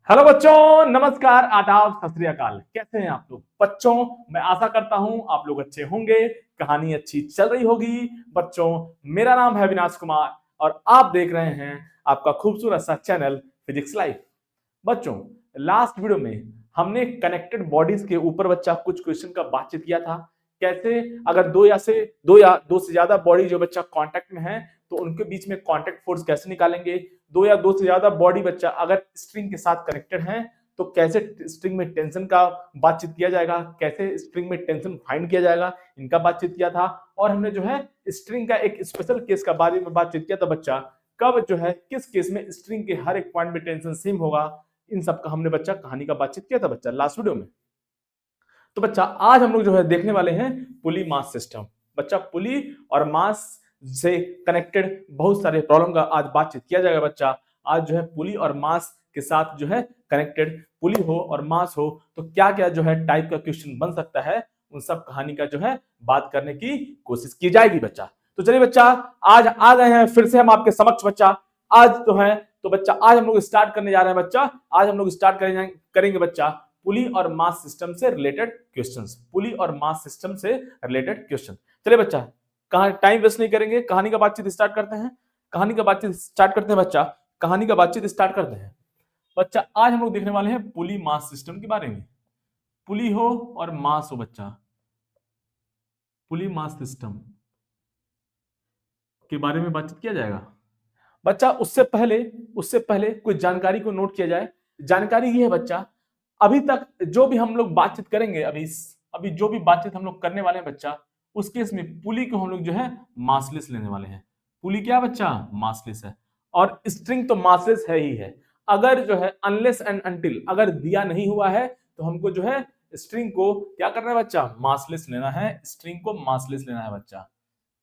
Hello बच्चों, नमस्कार, आदाब, सत श्री अकाल। कैसे हैं आप लोग बच्चों? मैं आशा करता हूं आप लोग अच्छे होंगे, कहानी अच्छी चल रही होगी। बच्चों, मेरा नाम है विनाश कुमार और आप देख रहे हैं आपका खूबसूरत सा चैनल फिजिक्स लाइफ। बच्चों, लास्ट वीडियो में हमने कनेक्टेड बॉडीज के ऊपर बच्चा कुछ क्वेश्चन का बातचीत किया था। कैसे अगर दो से ज्यादा बॉडी जो बच्चा कांटेक्ट में है तो उनके बीच में कांटेक्ट फोर्स कैसे निकालेंगे। दो से ज्यादा बॉडी बच्चा अगर स्ट्रिंग के साथ कनेक्टेड है तो कैसे स्ट्रिंग में टेंशन का बातचीत किया जाएगा, कैसे स्ट्रिंग में टेंशन फाइंड किया जाएगा, इनका बातचीत किया था। और हमने जो है स्ट्रिंग का एक स्पेशल केस का बारे में बातचीत किया था बच्चा, कब जो है किस केस में स्ट्रिंग के हर एक पॉइंट में टेंशन सेम होगा। इन सब का हमने बच्चा कहानी का बातचीत किया था बच्चा लास्ट वीडियो में। तो बच्चा आज हम लोग जो है देखने वाले हैं पुली मास सिस्टम। बच्चा, पुली और मास से कनेक्टेड बहुत सारे प्रॉब्लम का आज बातचीत किया जाएगा बच्चा। आज जो है पुली और मास के साथ जो है कनेक्टेड पुली हो और मास हो तो क्या क्या जो है टाइप का क्वेश्चन बन सकता है, उन सब कहानी का जो है बात करने की कोशिश की जाएगी बच्चा। तो चलिए बच्चा, आज आ गए हैं फिर से हम आपके समक्ष बच्चा। आज तो है तो बच्चा आज हम लोग स्टार्ट करने जा रहे हैं बच्चा। आज हम लोग स्टार्ट करेंगे बच्चा पुली और मास सिस्टम से रिलेटेड क्वेश्चंस। पुली और मास सिस्टम से रिलेटेड क्वेश्चन। चलिए बच्चा, कहा टाइम वेस्ट नहीं करेंगे, कहानी का बातचीत स्टार्ट करते हैं। कहानी का बातचीत स्टार्ट करते हैं बच्चा। कहानी का बातचीत स्टार्ट करते हैं बच्चा। आज हम लोग देखने वाले हैं पुली मास सिस्टम के बारे में। पुली हो और मास हो बच्चा, पुली मास सिस्टम के बारे में बातचीत किया जाएगा बच्चा। उससे पहले कुछ जानकारी को नोट किया जाए। जानकारी ये है बच्चा, अभी तक जो भी हम लोग बातचीत करेंगे, अभी जो भी बातचीत हम लोग करने वाले हैं बच्चा, उस केस में पुली को हम लोग जो है मासलेस लेने वाले हैं। पुली क्या बच्चा? मासलेस है। और स्ट्रिंग तो मासलेस है ही है। अगर जो है अनलेस एंड अनटिल अगर दिया नहीं हुआ है तो हमको जो है स्ट्रिंग को क्या करना है बच्चा? मासलेस लेना है। स्ट्रिंग को मासलेस लेना है बच्चा।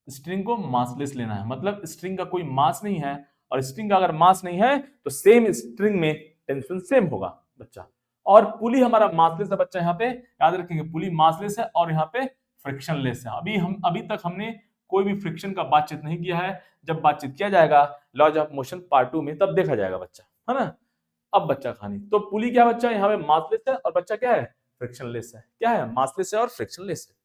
स्ट्रिंग को मासलेस लेना है, मतलब स्ट्रिंग का कोई मास नहीं है। और स्ट्रिंग का अगर मास नहीं है तो सेम स्ट्रिंग में टेंशन सेम होगा बच्चा। और पुली हमारा मासलेस है बच्चा। यहाँ पे याद रखेंगे पुली मासलेस है और यहाँ पे फ्रिक्शनलेस है। अभी तक हमने कोई भी फ्रिक्शन का बातचीत नहीं किया है। जब बातचीत किया जाएगा लॉज ऑफ मोशन पार्ट 2 में तब देखा जाएगा बच्चा, है ना। अब बच्चा कहानी तो पुली क्या बच्चा यहाँ पे मासलेस है और बच्चा क्या है? फ्रिक्शनलेस है। क्या है? मासलेस है और फ्रिक्शनलेस है।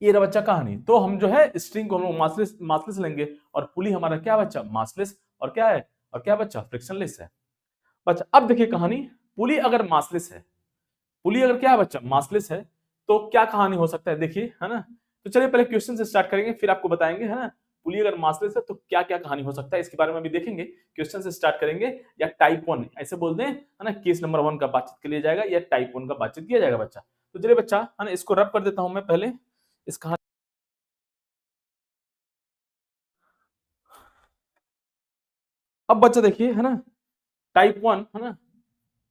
ये रहा बच्चा कहानी। तो हम जो है स्ट्रिंग को हम लोग मासलेस मासलेस लेंगे और पुली हमारा क्या बच्चा? मासलेस। और क्या है? और क्या बच्चा? फ्रिक्शनलेस है बच्चा। अब देखिए कहानी, पुली अगर मासलेस है, पुली अगर क्या है बच्चा? मासलेस है, तो क्या कहानी हो सकता है देखिए, है ना। तो चलिए पहले क्वेश्चन से स्टार्ट करेंगे फिर आपको बताएंगे, है ना। पुली अगर मासलेस है तो क्या क्या कहानी हो सकता है इसके बारे में अभी देखेंगे। क्वेश्चन से स्टार्ट करेंगे या टाइप 1 ऐसे बोल दें, है ना। केस नंबर 1 का बातचीत के लिए जाएगा या टाइप 1 का बातचीत किया जाएगा बच्चा। तो चलिए बच्चा, है ना, इसको रब कर देता हूं मैं पहले इस कहानी। अब बच्चा देखिए, है ना, टाइप 1, है ना,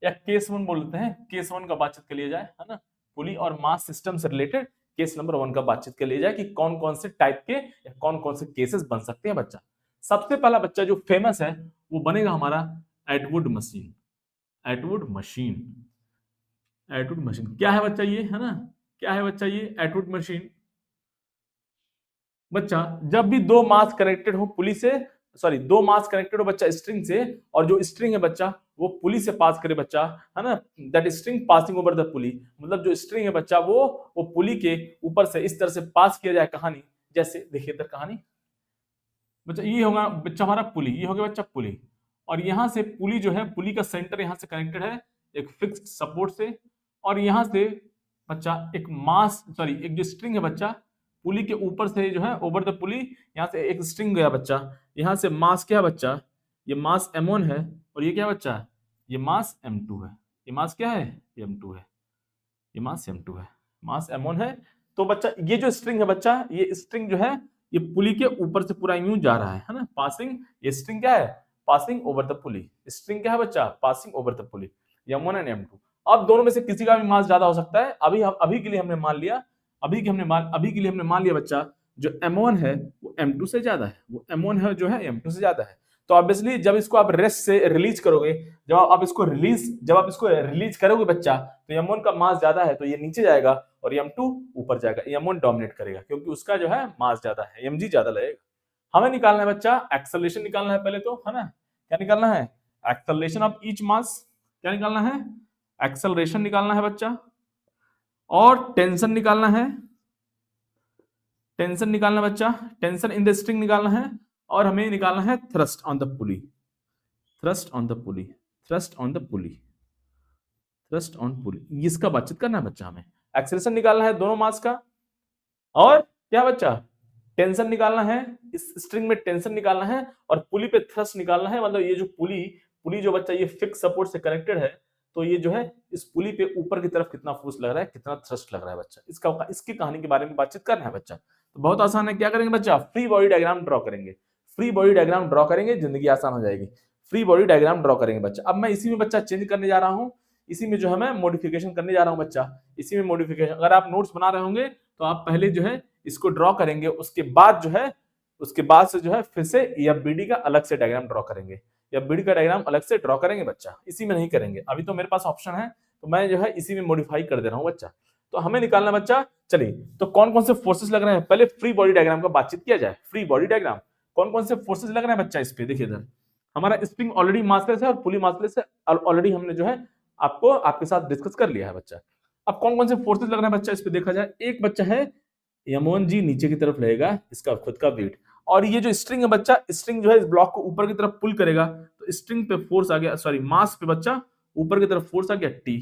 या केस 1 बोलते हैं। केस 1 का बातचीत के लिए जाए, है ना। पुली और मास सिस्टम से रिलेटेड केस नंबर 1 का बातचीत के लिए जाए कि कौन कौन से टाइप के या कौन कौन से केसेस बन सकते हैं बच्चा। सबसे पहला बच्चा जो फेमस है वो बनेगा हमारा Atwood machine. Atwood machine. Atwood machine क्या है बच्चा? ये, है ना, क्या है बच्चा? ये एटवुड मशीन बच्चा, जब भी दो मास कनेक्टेड हो पुली से, सॉरी, दो मास कनेक्टेड हो बच्चा स्ट्रिंग से, और जो स्ट्रिंग है बच्चा वो पुली से पास करे बच्चा, है ना, that string passing over the पुली। मतलब जो स्ट्रिंग है बच्चा वो पुली के ऊपर से इस तरह से पास किया जाए कहानी। जैसे देखिए इधर कहानी बच्चा, ये होगा बच्चा हमारा पुली, ये हो गया बच्चा पुली। और यहाँ से पुली जो है, पुली का सेंटर यहाँ से कनेक्टेड है एक फिक्स्ड सपोर्ट से। और यहाँ से बच्चा एक मास, सॉरी, एक जो स्ट्रिंग है बच्चा पुली के ऊपर से जो है ओवर द पुली, यहाँ से एक स्ट्रिंग गया बच्चा। यहाँ से मास क्या है बच्चा? ये मास m1 है। और ये क्या बच्चा? ये मास m2 है। ये मास क्या है? ये m2 है। ये मास m2 है, मास m1 है। तो बच्चा ये जो स्ट्रिंग है बच्चा, ये स्ट्रिंग जो है ये पुली के ऊपर से पूरा यूं जा रहा है ना, पासिंग। ये स्ट्रिंग क्या है? Passing over the pulley. String क्या है बच्चा? Passing over the pulley, m1 and m2। अब दोनों में से किसी का भी मास ज्यादा हो सकता है। अभी के लिए हमने मान लिया, अभी के लिए हमने मान लिया बच्चा, जो m1 है वो m2 से ज्यादा है। वो m1 है जो है m2 से ज्यादा है। तो ऑब्वियसली जब इसको आप रेस्ट से रिलीज करोगे, जब आप इसको रिलीज करोगे बच्चा, तो m1 का मास ज्यादा है तो ये नीचे जाएगा और m2 ऊपर जाएगा। m1 डोमिनेट करेगा क्योंकि उसका जो है मास ज्यादा है, mg ज्यादा लगेगा। हमें निकालना है बच्चा एक्सेलरेशन, निकालना है पहले तो, है ना। क्या निकालना है? एक्सेलरेशन ऑफ ईच मास क्या निकालना है, एक्सेलरेशन निकालना है बच्चा, और टेंशन निकालना है, टेंशन निकालना बच्चा, टेंशन इन द स्ट्रिंग निकालना है, और हमें निकालना है thrust on the pulley, thrust on the pulley, thrust on the pulley, thrust on pulley, इसका बातचीत करना है बच्चा। हमें एक्सेलरेशन निकालना है दोनों मास का, और क्या बच्चा, टेंशन निकालना है, इस स्ट्रिंग में टेंशन निकालना है, और पुली पे थ्रस्ट निकालना है। मतलब ये जो पुली पुली जो बच्चा ये फिक्स सपोर्ट से कनेक्टेड है, तो ये जो है इस पुली पे ऊपर की तरफ कितना फोर्स लग रहा है, कितना थ्रस्ट लग रहा है बच्चा, इसका इसकी कहानी के बारे में बातचीत करना है बच्चा। तो बहुत आसान है, क्या करेंगे बच्चा, फ्री बॉडी डायग्राम ड्रॉ करेंगे, फ्री बॉडी डायग्राम ड्रॉ करेंगे, जिंदगी आसान हो जाएगी। फ्री बॉडी डायग्राम ड्रॉ करेंगे बच्चा। अब मैं इसी में बच्चा चेंज करने जा रहा हूँ, इसी में जो है मैं मॉडिफिकेशन करने जा रहा हूँ बच्चा, इसी में मॉडिफिकेशन। अगर आप नोट्स बना रहे होंगे तो आप पहले जो है इसको ड्रॉ करेंगे, उसके बाद जो है उसके बाद से जो है फिर से एफबीडी का अलग से डायग्राम ड्रॉ करेंगे, एफबीडी का डायग्राम अलग से ड्रॉ करेंगे बच्चा, इसी में नहीं करेंगे। अभी तो मेरे पास ऑप्शन है, तो मैं जो है इसी में मॉडिफाई कर दे रहा हूँ बच्चा। तो हमें निकालना बच्चा, चलिए तो कौन कौन से फोर्सेस लग रहे हैं, पहले फ्री बॉडी डायग्राम का बातचीत किया जाए। फ्री बॉडी डायग्राम कौन कौन से फोर्सेस लग रहे हैं बच्चा, इस पे देखिए इधर हमारा स्प्रिंग ऑलरेडी मासलेस है और पुली मासलेस है, ऑलरेडी हमने जो है आपको आपके साथ डिस्कस कर लिया है बच्चा। अब कौन कौन से फोर्सेस लग रहे हैं बच्चा, इस पे देखा जाए। एक बच्चा है M1 जी नीचे की तरफ लगेगा, इसका खुद का वेट, और ये जो स्ट्रिंग है बच्चा, स्ट्रिंग जो है इस ब्लॉक को ऊपर की तरफ पुल करेगा, तो स्ट्रिंग पे फोर्स आ गया, सॉरी मास पे बच्चा ऊपर की तरफ फोर्स आ गया T।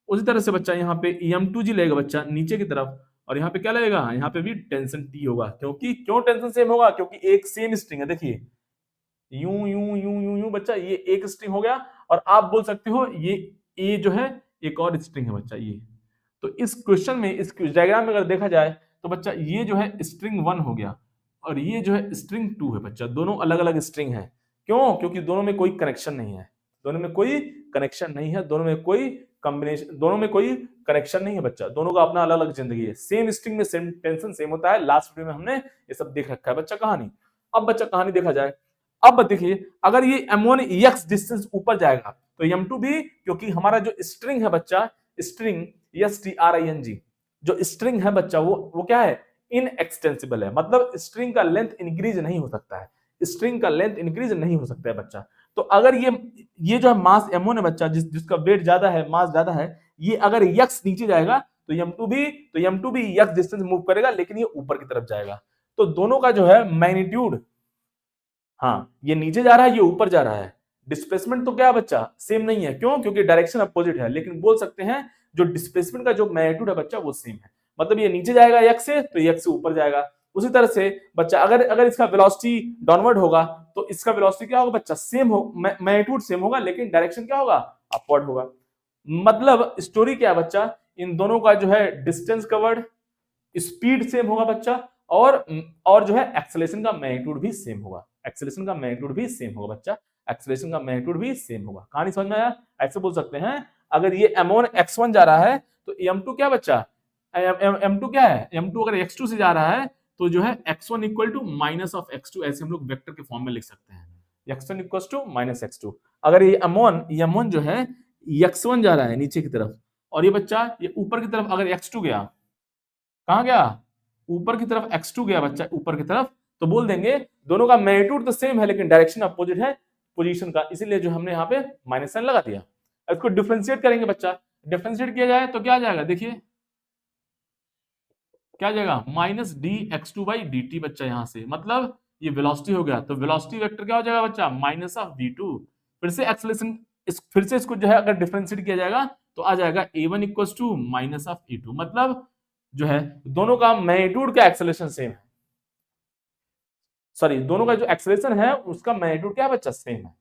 उसी तरह से बच्चा यहाँ पे M2 जी लगेगा बच्चा नीचे की तरफ, और यहाँ पे क्या लगेगा, यहाँ पे भी टेंशन T होगा। क्योंकि क्यों टेंशन सेम होगा, क्योंकि एक सेम स्ट्रिंग है। देखिए यूं यूं यूं यूं यूं बच्चा, ये एक स्ट्रिंग हो गया, और आप बोल सकते हो ये जो है एक और स्ट्रिंग है बच्चा ये। तो इस क्वेश्चन में, इस डायग्राम में अगर देखा जाए तो बच्चा ये जो है स्ट्रिंग 1 हो गया, और ये जो है स्ट्रिंग 2 है बच्चा, दोनों अलग अलग स्ट्रिंग है। क्यों, क्योंकि दोनों में कोई कनेक्शन नहीं है, दोनों में कोई कनेक्शन नहीं है, दोनों में कोई कॉम्बिनेशन, दोनों में कोई कनेक्शन नहीं है बच्चा, दोनों का अपना अलग अलग जिंदगी है। सेम स्ट्रिंग में सेम टेंशन सेम होता है। लास्ट वीडियो में हमने ये सब देख रखा है बच्चा कहानी। अब बच्चा कहानी देखा जाए, अब देखिए अगर ये M1 x डिस्टेंस ऊपर जाएगा तो M2 भी, क्योंकि हमारा जो स्ट्रिंग है बच्चा, स्ट्रिंग STRING जो स्ट्रिंग है बच्चा, वो क्या है, इनएक्सटेंसिबल है, मतलब स्ट्रिंग का लेंथ इंक्रीज नहीं हो सकता है, स्ट्रिंग का लेंथ इंक्रीज नहीं हो सकता है बच्चा। तो अगर ये जो है मास M1 है बच्चा, जिसका वेट ज्यादा है, मास ज्यादा है, ये अगर x नीचे जाएगा तो M2 भी x डिस्टेंस मूव करेगा, लेकिन ये ऊपर की तरफ जाएगा। तो दोनों का जो है मैग्नीट्यूड, हाँ ये नीचे जा रहा है, ये ऊपर जा रहा है, डिस्प्लेसमेंट तो क्या है बच्चा, सेम नहीं है। क्यों, क्योंकि डायरेक्शन अपोजिट है, लेकिन बोल सकते हैं जो डिस्प्लेसमेंट का जो मैग्नीट्यूड है बच्चा वो सेम है। मतलब ये नीचे जाएगा x से, तो x से ऊपर जाएगा। उसी तरह से बच्चा अगर इसका वेलोसिटी डाउनवर्ड होगा तो इसका वेलोसिटी क्या होगा बच्चा, सेम हो, मैग्नीट्यूड सेम होगा, लेकिन डायरेक्शन क्या होगा, अपवर्ड होगा। मतलब स्टोरी क्या है बच्चा, इन दोनों का जो है डिस्टेंस कवर्ड, स्पीड सेम होगा बच्चा, और जो है एक्सेलरेशन का मैग्नीट्यूड भी सेम होगा, एक्सेलरेशन का मैग्नीट्यूड भी सेम होगा बच्चा, एक्सेलरेशन का मैग्नीट्यूड भी सेम होगा। कहानी समझ में आया। ऐसे बोल सकते हैं, अगर ये M1 x1 जा रहा है तो M2 क्या बच्चा, M2 क्या है, M2 अगर x2 से जा रहा है तो जो है x1 equal to minus of x2, ऐसे हम लोग वेक्टर के फॉर्म में लिख सकते हैं, x1 equal to minus x2। अगर ये M1 जो है x1 जा रहा है नीचे की तरफ, और ये बच्चा ये ऊपर की तरफ अगर x2 गया, कहां गया, ऊपर की तरफ x2 गया बच्चा ऊपर की तरफ, तो बोल देंगे दोनों का मैग्नीट्यूड तो सेम है, लेकिन डायरेक्शन अपोजिट है पोजीशन का, इसीलिए जो हमने यहाँ पे माइनस साइन लगा दिया। इसको डिफरेंशिएट करेंगे बच्चा, डिफरेंशिएट किया जाए तो क्या आ जाएगा, देखिए क्या आ जाएगा, माइनस dx2/dt बच्चा, यहां से मतलब ये वेलोसिटी हो गया, तो वेलोसिटी वेक्टर क्या हो जाएगा बच्चा, माइनस ऑफ v2। फिर से एक्सेलरेशन, फिर से इसको जो है अगर डिफरेंशिएट किया जाएगा तो आ जाएगा a1 equal to minus of e2। मतलब जो है दोनों का मैग्नीट्यूड का एक्सेलरेशन सेम है, सॉरी दोनों का जो एक्सेलरेशन है उसका मैग्नीट्यूड क्या है बच्चा, सेम है।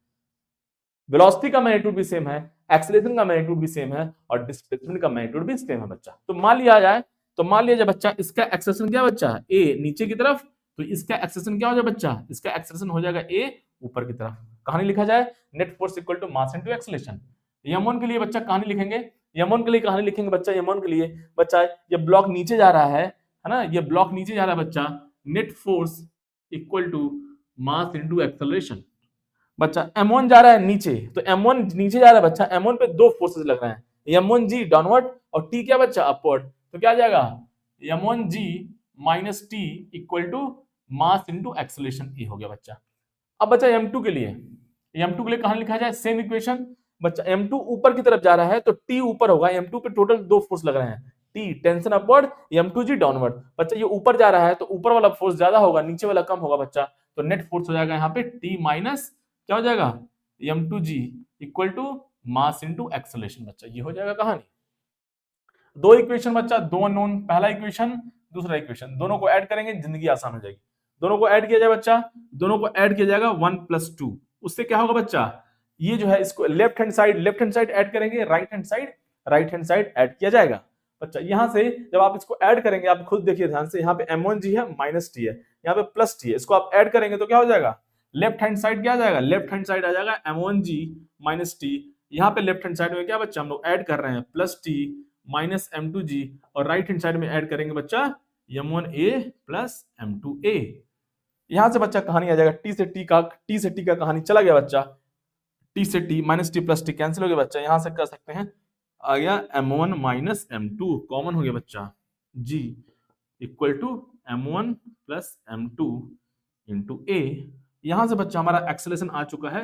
वेलोसिटी का मैग्नीट्यूड भी सेम है, एक्सेलरेशन का मैग्नीट्यूड भी सेम है, और डिस्प्लेसमेंट का मैग्नीट्यूड भी सेम है बच्चा। तो मान लिया जाए, तो मान लिया जाए बच्चा इसका एक्सेलरेशन क्या बच्चा, a नीचे की तरफ, तो इसका एक्सेलरेशन क्या हो जाएगा बच्चा, इसका एक्सेलरेशन हो जाएगा a ऊपर की तरफ। कहानी लिखा जाए, net force equal to mass into acceleration. M1 के लिए बच्चा कहानी लिखेंगे, M1 के लिए कहानी लिखेंगे बच्चा, M1 के लिए बच्चा ये ब्लॉक नीचे जा रहा है ना, ये ब्लॉक नीचे जा रहा है बच्चा, net force equal to mass into acceleration. बच्चा M1 जा रहा है नीचे, तो M1 नीचे जा रहा है बच्चा, M1 पे दो फोर्सेस लग रहे हैं, M1G डाउनवर्ड और T क्या बच्चा, अपवर्ड। तो क्या आ जाएगा, M1G minus T equal to mass into acceleration E हो गया बच्चा। अब बच्चा M2 के लिए, m2 के लिए कहां लिखा जाए, सेम इक्वेशन बच्चा, m2 ऊपर की तरफ जा रहा है तो t ऊपर होगा, m2 पे टोटल दो फोर्स लग रहे हैं, t tension upward, m2g downward. बच्चा ये ऊपर जा रहा है तो ऊपर वाला फोर्स ज्यादा होगा, नीचे वाला कम होगा बच्चा, तो नेट फोर्स हो जाएगा यहाँ पे t माइनस क्या हो जाएगा, m2g equal to mass into acceleration. बच्चा ये हो जाएगा कहानी। दो इक्वेशन बच्चा, दो अननोन, पहला इक्वेशन दूसरा इक्वेशन, दोनों को ऐड करेंगे जिंदगी आसान हो जाएगी। दोनों को ऐड किया जाए बच्चा, दोनों को ऐड किया जाएगा 1+2, उससे क्या होगा बच्चा, ये जो है इसको लेफ्ट हैंड साइड ऐड करेंगे, राइट हैंड साइड ऐड किया जाएगा। बच्चा यहां से जब आप इसको ऐड करेंगे, आप खुद देखिए ध्यान से, यहाँ पे m1g है माइनस टी है, यहाँ पे प्लस टी है, इसको आप ऐड करेंगे तो क्या हो जाएगा, लेफ्ट हैंड साइड क्या आ जाएगा, लेफ्ट हैंड साइड आ जाएगा m1g माइनस टी, यहाँ पे लेफ्ट हैंड साइड में क्या बच्चा हम लोग ऐड कर रहे हैं प्लस टी माइनस m2g, और राइट हैंड साइड में ऐड करेंगे बच्चा m1a प्लस m2a। यहां से बच्चा कहानी आ जाएगा, टी से टी का कहानी चला गया बच्चा, टी से T minus T plus T cancel हो गया बच्चा, यहां से कर सकते हैं, आ गया m1 माइनस m2 कॉमन हो गया बच्चा, g equal to m1 plus m2 into a। यहां से बच्चा हमारा एक्सेलरेशन आ चुका है,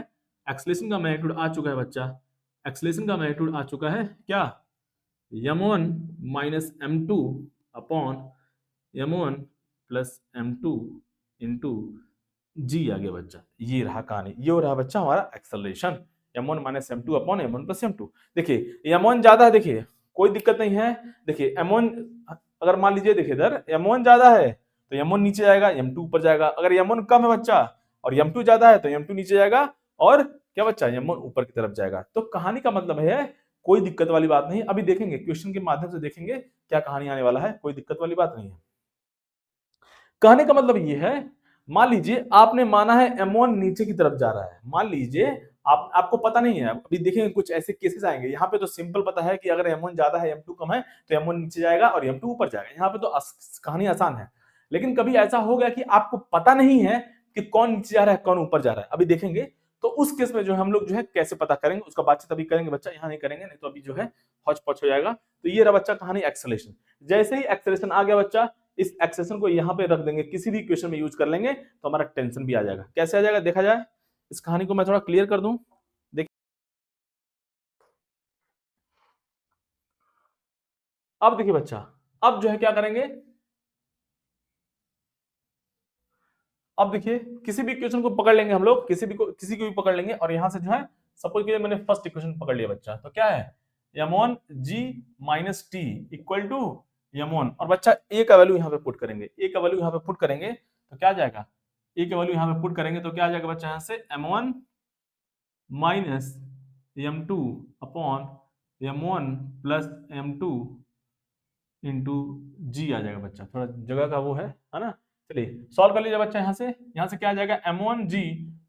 एक्सेलरेशन का मैग्नीट्यूड आ चुका है बच्चा, एक्सेलरेशन का मैग्नीट्यूड आ चुका है क्या, m1 minus m2 upon m1 plus m2 into g आ गया बच्चा। ये रहा कहानी, ये हो रहा बच्चा हमारा acceleration, m1 minus m2 upon m1 plus m2। देखिए m1 ज्यादा है, देखिए कोई दिक्कत नहीं है, देखिए m1 अगर मान लीजिए, देखिए इधर m1 ज्यादा है तो m1 नीचे जाएगा, m2 ऊपर जाएगा, अगर m1 कम है बच्चा और m2 ज्यादा है तो m2 नीचे जाएगा, और क्या बच्चा m1 ऊपर की तरफ जाएगा। तो कहानी का मतलब है कोई दिक्कत वाली बात नहीं, अभी देखेंगे क्वेश्चन के माध्यम से देखेंगे क्या कहानी आने वाला है, कोई दिक्कत वाली बात नहीं है। कहने का मतलब ये है, मान लीजिए आपने माना है m1 नीचे की तरफ जा रहा है, मान लीजिए आपको पता नहीं है, अभी देखेंगे कुछ ऐसे केसेस आएंगे, यहाँ पे तो सिंपल पता है कि अगर m1 ज्यादा है m2 कम है तो m1 नीचे जाएगा और m2 ऊपर जाएगा, यहाँ पे तो कहानी आसान है। लेकिन कभी ऐसा हो गया कि आपको पता नहीं है कि कौन नीचे जा रहा है कौन ऊपर जा रहा है, अभी देखेंगे, तो उस केस में जो हम लोग जो है कैसे पता करेंगे उसका बातचीत अभी करेंगे बच्चा, यहाँ नहीं करेंगे, नहीं तो अभी जो है हौच पौच हो जाएगा। तो ये रहा बच्चा कहानी एक्सेलरेशन। जैसे ही एक्सेलरेशन आ गया बच्चा, इस एक्सेशन को यहाँ पे रख देंगे, किसी भी इक्वेशन में यूज कर लेंगे तो हमारा टेंशन भी आ जाएगा। कैसे आ जाएगा देखा जाए, इस कहानी को मैं थोड़ा क्लियर कर दूं। देखिए अब देखिए बच्चा, अब जो है क्या करेंगे, अब देखिए किसी भी इक्वेशन को पकड़ लेंगे हम लोग, किसी को भी पकड़ लेंगे, और यहां से जो है सपोज कीजिए मैंने फर्स्ट इक्वेशन पकड़ लिया बच्चा, तो क्या है m1 g minus T equal to m1, और बच्चा a का वैल्यू यहाँ पे पुट करेंगे, a का वैल्यू यहाँ पे पुट करेंगे तो क्या आ जाएगा, a का वैल्यू यहाँ पे पुट करेंगे तो क्या आ जाएगा बच्चा, यहाँ से m1 minus m2 upon m1 plus m2 into g आ जाएगा बच्चा, थोड़ा जगह का वो है ना। चलिए सॉल्व कर लीजिए बच्चा, यहाँ से क्या आ जाएगा m1g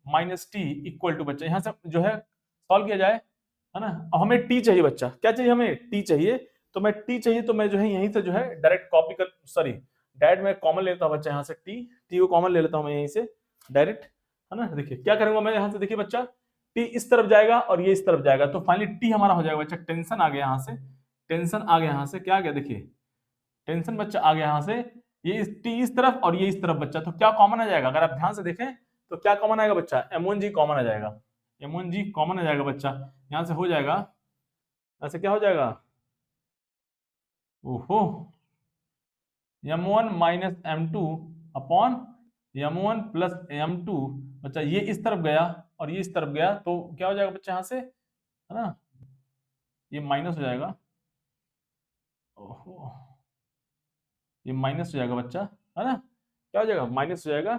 minus T equal to, बच्चा यहाँ से जो है सॉल्व किया जाए, है ना। अब हमें t चाहिए बच्चा, क्या चाहिए हमें, t चाहिए, तो मैं t चाहिए तो मैं जो है यहीं से जो है डायरेक्ट कॉपी कर, सॉरी डायरेक्ट मैं कॉमन ले लेता हूँ बच्चा, यहाँ से t को कॉमन ले लेता हूँ मैं यहीं से डायरेक्ट, है ना। देखिए क्या करूंगा मैं यहाँ से, देखिए बच्चा t इस तरफ जाएगा और ये इस तरफ जाएगा, तो फाइनली t हमारा हो जाएगा बच्चा, टेंशन आ गया यहाँ से, टेंशन आ गया यहाँ से, क्या आ गया देखिए टेंशन बच्चा आ गया यहाँ से, ये टी इस तरफ और ये इस तरफ बच्चा, तो क्या कॉमन आ जाएगा, अगर आप ध्यान से देखें तो क्या कॉमन आएगा बच्चा, m1g कॉमन आ जाएगा, m1g कॉमन आ जाएगा बच्चा, यहाँ से हो जाएगा, यहाँ से क्या हो जाएगा, ओहो m1 minus m2 upon m1 plus m2, बच्चा ये इस तरफ गया और ये इस तरफ गया तो क्या हो जाएगा बच्चा यहाँ से, है ना, ये माइनस हो जाएगा, ओहो ये माइनस हो जाएगा बच्चा, है ना, क्या हो जाएगा माइनस हो जाएगा,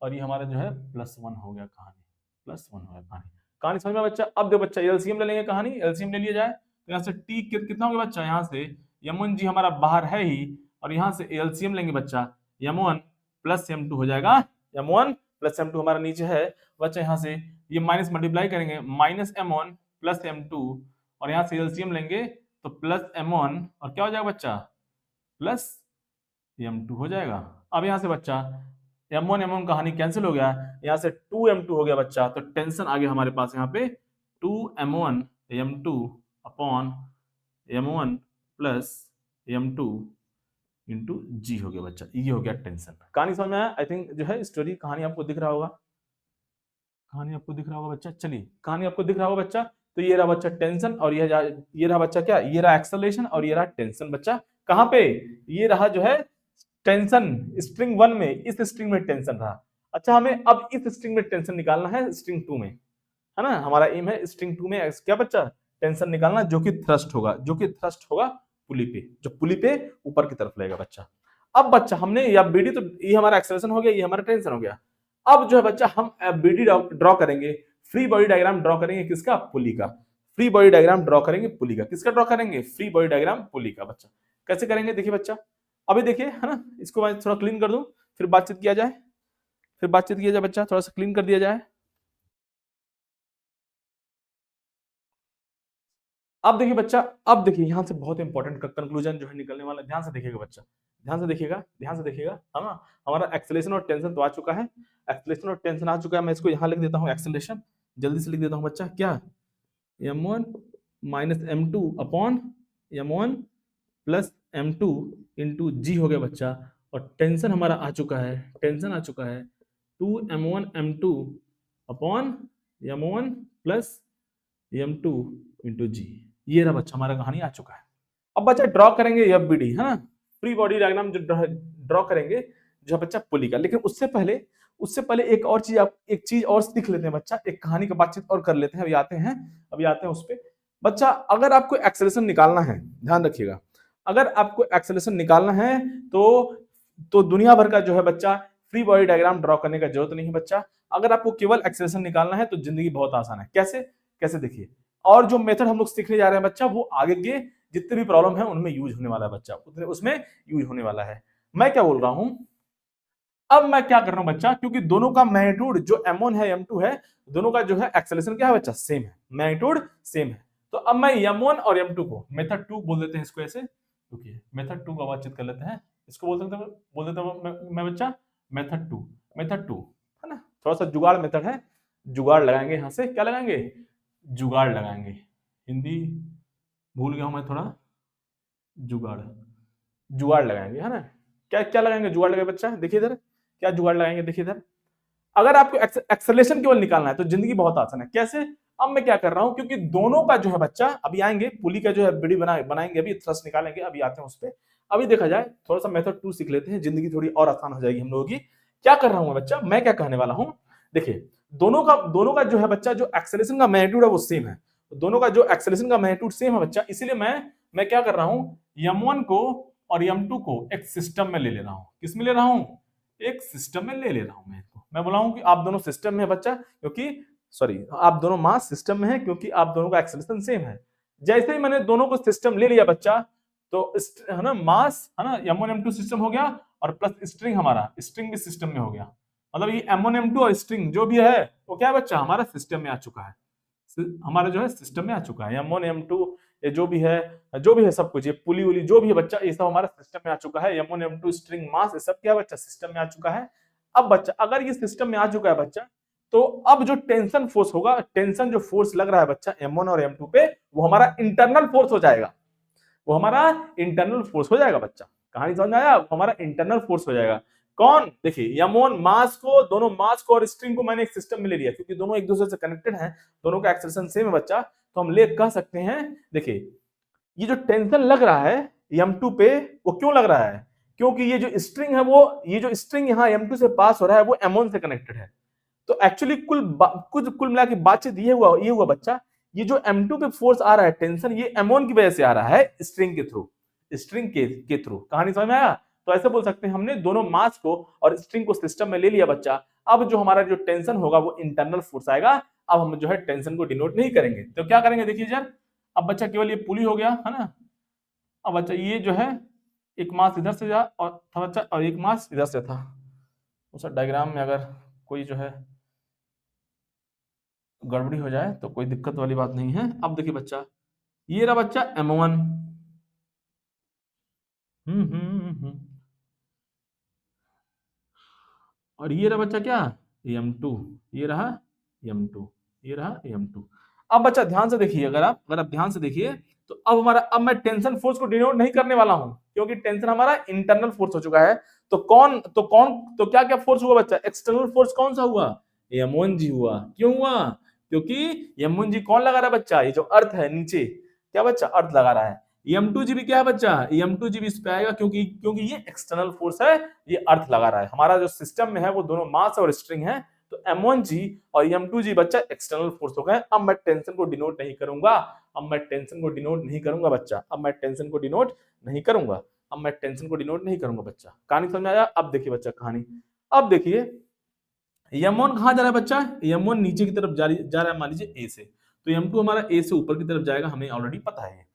और ये हमारा जो है +1 हो गया, कहानी +1 हो गया कहानी। कहानी समझ में बच्चा। अब देखो बच्चा एलसीएम ले लेंगे, कहानी एलसीएम ले लिया जाए तो यहाँ से टी कितना हो गया बच्चा, यहाँ से m1g हमारा बाहर है ही, और यहाँ से एलसीएम लेंगे बच्चा, m1 प्लस m2 हो जाएगा, m1 प्लस m2 हमारा नीचे है बच्चा, यहाँ से ये माइनस मल्टीप्लाई करेंगे, माइनस m1 प्लस m2, और यहाँ से एलसीएम लेंगे तो प्लस m1 और क्या हो जाएगा बच्चा प्लस m2 हो जाएगा। अब यहाँ से बच्चा m1 m1 कहानी कैंसिल हो गया, यहाँ से 2m2 हो गया बच्चा, तो टेंशन आ गया हमारे पास यहाँ पे 2m1 m2 upon m1 plus m2 into g हो गया बच्चा, ये हो गया टेंशन। कहानी समझ में आया, आई थिंक जो है स्टोरी कहानी आपको दिख रहा होगा। कहानी आपको दिख रहा होगा बच्चा, चलिए कहानी आपको दिख रहा होगा बच्चा। तो ये रहा बच्चा टेंशन और ये रहा बच्चा क्या, ये रहा एक्सेलरेशन और ये रहा टेंशन बच्चा। कहां पे, ये रहा जो है टेंशन स्ट्रिंग 1 में, इस स्ट्रिंग में टेंशन रहा। अच्छा हमें अब इस स्ट्रिंग में टेंशन निकालना है स्ट्रिंग 2 में, है ना। हमारा एम है स्ट्रिंग 2 में क्या बच्चा, टेंशन निकालना, जो कि थ्रस्ट होगा, जो कि थ्रस्ट होगा पुली पे, जो पुली पे ऊपर की तरफ लेगा बच्चा। अब बच्चा हमने या बीडी, तो ये हमारा एक्सेलरेशन हो गया, ये हमारा टेंशन हो गया। अब जो है बच्चा हम बीडी ड्रॉ करेंगे, फ्री बॉडी डायग्राम ड्रॉ करेंगे, किसका, पुली का। फ्री बॉडी डायग्राम ड्रॉ करेंगे पुली का, किसका ड्रॉ करेंगे, फ्री बॉडी डायग्राम पुली का बच्चा। कैसे करेंगे देखिए बच्चा, अभी देखिए, है ना, इसको मैं थोड़ा क्लीन कर दूं, फिर बातचीत किया जाए, बच्चा थोड़ा सा क्लीन कर दिया जाए। अब देखिए बच्चा, अब देखिए यहां से बहुत इंपॉर्टेंट कंक्लूजन जो है निकलने वाला है, ध्यान से देखिएगा बच्चा, ध्यान से देखिएगा, ध्यान से देखिएगा, है ना। हमारा एक्सेलरेशन और टेंशन तो आ चुका है, एक्सेलरेशन और टेंशन आ चुका है। मैं इसको यहां लिख देता हूं एक्सेलरेशन, जल्दी से लिख देता हूं बच्चा, क्या, m1 minus m2 upon m1 plus m2 into g हो गया बच्चा। और टेंशन हमारा आ चुका है, टेंशन आ चुका है 2m1 m2 upon m1 plus m2 into जी। ये रहा बच्चा, हमारा कहानी आ चुका है। अब बच्चा ड्रॉ करेंगे एफबीडी, है ना, फ्री बॉडी डायग्राम जो ड्रॉ करेंगे जो बच्चा पुली का। लेकिन उससे पहले एक और चीज, आप एक चीज और सीख लेते हैं बच्चा, एक कहानी का बातचीत और कर लेते हैं। अभी आते हैं उस पे बच्चा। अगर आपको एक्सेलरेशन निकालना है, ध्यान रखिएगा, अगर आपको एक्सेलरेशन निकालना है तो दुनिया भर का जो है बच्चा फ्री बॉडी डायग्राम ड्रॉ करने का जरूरत नहीं है बच्चा। अगर आपको केवल एक्सेलरेशन निकालना है तो जिंदगी बहुत आसान है। कैसे, कैसे देखिए, और जो मेथड हम लोग सीखने जा रहे हैं बच्चा, वो आगे के जितने भी प्रॉब्लम है उनमें यूज होने वाला है बच्चा, उसमें यूज होने वाला है। मैं क्या बोल रहा हूं, अब मैं क्या कर रहा हूं बच्चा, क्योंकि दोनों का मैग्नीट्यूड जो m1 है m2 है, दोनों का जो है एक्सेलरेशन क्या है बच्चा, सेम है, मैग्नीट्यूड सेम है। तो अब मैं m1 और m2 को मेथड 2 बोल देते हैं, इसको ऐसे, क्योंकि मेथड 2 का बातचीत कर लेते हैं, इसको बोल देता हूं मैं बच्चा मेथड 2, है ना। थोड़ा सा जुगाड़ मेथड है, जुगाड़ लगाएंगे, यहां से क्या लगाएंगे, जुगाड़ लगाएंगे। हिंदी भूल गया हूं मैं थोड़ा, जुगाड़ लगाएंगे, है ना। क्या क्या लगाएंगे, जुगाड़ लगाएंगे बच्चा, देखिए इधर क्या जुगाड़ लगाएंगे, देखिए इधर। अगर आपको एक्सेलरेशन केवल निकालना है तो जिंदगी बहुत आसान है। कैसे, अब मैं क्या कर रहा हूं, क्योंकि दोनों का जो है बच्चा, अभी आएंगे पुली का जो है बीडी बनाएंगे, अभी थ्रस्ट निकालेंगे, अभी आते हैं उस पर। अभी देखा जाए, थोड़ा सा मेथड 2 सीख लेते हैं, जिंदगी थोड़ी और आसान हो जाएगी हम लोगों की। क्या कर रहा हूं बच्चा, मैं क्या कहने वाला हूं, देखिए दोनों का जो है बच्चा, जो एक्सेलरेशन का मैग्नीट्यूड है वो सेम है, दोनों का जो एक्सेलरेशन का मैग्नीट्यूड सेम है बच्चा। इसीलिए मैं क्या कर रहा हूं, m1 को और m2 को एक सिस्टम में ले ले रहा हूं। किस में ले रहा हूं, एक सिस्टम में ले ले रहा हूं। मैं बोला हूं कि आप दोनों सिस्टम में है बच्चा, क्योंकि आप दोनों मास सिस्टम में है, क्योंकि आप दोनों का एक्सेलरेशन सेम है। जैसे ही मैंने दोनों को सिस्टम ले लिया बच्चा, तो है ना, मास, है ना, m1 m2 सिस्टम हो गया, और प्लस स्ट्रिंग, हमारा स्ट्रिंग भी सिस्टम में हो गया। मतलब ये m1 m2 और स्ट्रिंग जो भी है वो क्या बच्चा, हमारा सिस्टम में आ चुका है, हमारा जो है सिस्टम में आ चुका है। m1 m2 ये जो भी है सब कुछ, ये पुली उली जो भी है बच्चा, ये सब हमारा सिस्टम में आ चुका है। m1 m2 स्ट्रिंग मास, ये सब क्या बच्चा, सिस्टम में आ चुका है। अब बच्चा अगर ये सिस्टम में आ चुका है बच्चा, तो अब जो टेंशन फोर्स होगा, टेंशन जो फोर्स लग रहा है बच्चा m1 और m2 पे, वो हमारा इंटरनल फोर्स हो जाएगा, वो हमारा इंटरनल फोर्स हो जाएगा बच्चा। कहानी समझ में आया, वो हमारा इंटरनल फोर्स हो जाएगा। कौन, देखिए m1 मास को, दोनों मास को और स्ट्रिंग को मैंने एक सिस्टम में ले लिया, क्योंकि दोनों एक दूसरे से कनेक्टेड हैं, दोनों का एक्सेलरेशन सेम है बच्चा। तो हम ले कह सकते हैं, देखिए ये जो टेंशन लग रहा है m2 पे, वो क्यों लग रहा है, क्योंकि ये जो स्ट्रिंग है, वो ये जो स्ट्रिंग यहाँ m2 से पास हो रहा है, वो m1 से कनेक्टेड है। तो एक्चुअली कुल मिला के बातचीत ये हुआ बच्चा, ये जो m2 पे फोर्स आ रहा है टेंशन, ये m1 की वजह से आ रहा है, स्ट्रिंग के थ्रू, कहानी समझ में आया। तो ऐसे बोल सकते हैं, हमने दोनों मास को और स्ट्रिंग को सिस्टम में ले लिया बच्चा। अब जो हमारा जो टेंशन होगा वो इंटरनल फोर्स आएगा। अब हम जो है टेंशन को डिनोट नहीं करेंगे, तो क्या करेंगे देखिए जरा। अब बच्चा केवल ये पुली हो गया, है ना। अब बच्चा ये जो है एक मास इधर से जा और था बच्चा, और एक मास इधर से था। उस डायग्राम में अगर कोई जो है गड़बड़ी हो जाए तो कोई दिक्कत वाली बात नहीं है। अब देखिए बच्चा, ये रहा बच्चा m1, और ये रहा बच्चा क्या, m2, ये रहा m2, ये रहा m2। अब बच्चा ध्यान से देखिए, अगर आप ध्यान से देखिए, तो अब मैं टेंशन फोर्स को डिनोट नहीं करने वाला हूं, क्योंकि टेंशन हमारा इंटरनल फोर्स हो चुका है। तो क्या क्या फोर्स हुआ बच्चा, एक्सटर्नल फोर्स कौन सा हुआ, m1g हुआ। क्यों हुआ? क्योंकि m1g कौन लगा रहा है बच्चा? ये जो अर्थ है नीचे, क्या बच्चा? अर्थ लगा रहा है। m2g भी क्या है बच्चा? m2g भी इस पे आएगा, क्योंकि क्योंकि ये एक्सटर्नल फोर्स है, ये अर्थ लगा रहा है। हमारा जो सिस्टम में है वो दोनों मास और स्ट्रिंग है, तो m1g और m2g बच्चा एक्सटर्नल फोर्स हो गए। अब मैं टेंशन को डिनोट नहीं करूंगा, अब मैं टेंशन को डिनोट नहीं करूंगा बच्चा, अब मैं टेंशन को डिनोट नहीं करूंगा, अब मैं टेंशन को डिनोट नहीं करूंगा बच्चा। कहानी समझ में आया? अब देखिए बच्चा कहानी, अब देखिए m1 कहां जा रहा है बच्चा? m1 नीचे की तरफ जा रहा है, मान लीजिए ए से, तो m2 हमारा ए से ऊपर की तरफ जाएगा, हमें ऑलरेडी पता है।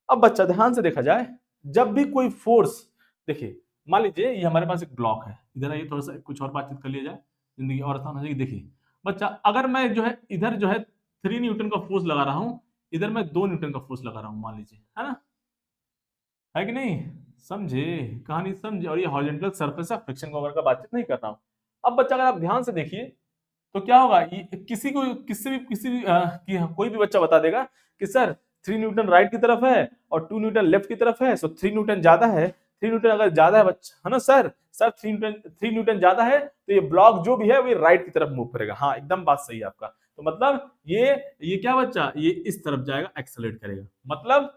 अब बच्चा ध्यान से देखा जाए, जब भी कोई फोर्स, देखिए मान लीजिए ये हमारे पास एक ब्लॉक है, इधर आइए थोड़ा सा कुछ और बातचीत कर लिया जाए, जिंदगी और आसान हो जाएगी। देखिए बच्चा, अगर मैं जो है इधर जो है 3 न्यूटन का फोर्स लगा रहा हूं, इधर मैं 2 न्यूटन का फोर्स लगा रहा हूं, मान लीजिए, है ना, है कि नहीं? समझे कहानी? समझे? और ये हॉरिजॉन्टल सरफेस ऑफ फ्रिक्शन को का बातचीत नहीं कर रहा हूं। अब बच्चा अगर आप ध्यान से देखिए तो क्या होगा, ये कोई भी बच्चा बता देगा कि सर 3 न्यूटन राइट की तरफ है और 2 न्यूटन लेफ्ट की तरफ है, सो 3 न्यूटन ज्यादा है। 3 न्यूटन अगर ज्यादा है बच्चा, है ना सर, 3 न्यूटन ज्यादा है, तो ये ब्लॉक जो भी है वो राइट की तरफ मूव करेगा। हाँ, एकदम बात सही है आपका। तो मतलब ये क्या बच्चा, ये इस तरफ जाएगा, एक्सेलरेट करेगा। मतलब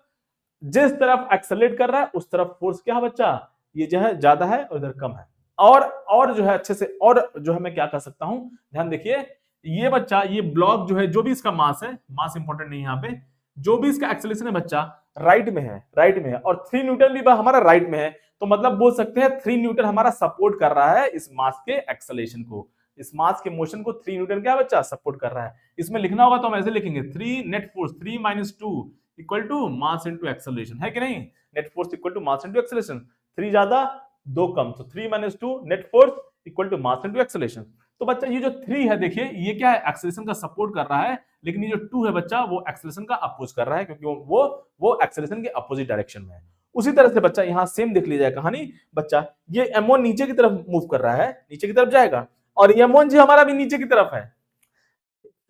जिस तरफ एक्सेलरेट कर रहा है उस तरफ फोर्स क्या है बच्चा, ये जो है ज्यादा है और इधर कम है। और जो है अच्छे से, और जो है मैं क्या कर सकता हूं, ध्यान देखिए, ये बच्चा, ये ब्लॉक जो है, जो भी इसका मास है, मास इंपॉर्टेंट नहीं है यहाँ पे, जो भी इसका एक्सेलरेशन है बच्चा, राइट में है, राइट में है, और 3 न्यूटन भी हमारा राइट में है। तो मतलब बोल सकते हैं 3 न्यूटन हमारा सपोर्ट कर रहा है इस मास के एक्सेलरेशन को, इस मास के मोशन को 3 न्यूटन क्या बच्चा सपोर्ट कर रहा है। इसमें लिखना होगा तो हम ऐसे लिखेंगे, 3 net force 3 - 2 equal to mass into acceleration, है कि नहीं? Net force equal to mass into acceleration, 3 ज्यादा 2 कम, तो 3 - 2 net force equal to mass into acceleration. तो बच्चा ये जो 3 है, देखिए ये क्या है, एक्सेलरेशन का सपोर्ट कर रहा है, लेकिन ये जो 2 है बच्चा, वो एक्सेलरेशन का अपोज कर रहा है, क्योंकि वो एक्सेलरेशन के अपोजिट डायरेक्शन में है। उसी तरह से बच्चा यहां सेम देख लीजिए कहानी, बच्चा ये m1 नीचे की तरफ मूव कर रहा है, नीचे की तरफ जाएगा, और m1g हमारा भी नीचे की तरफ है।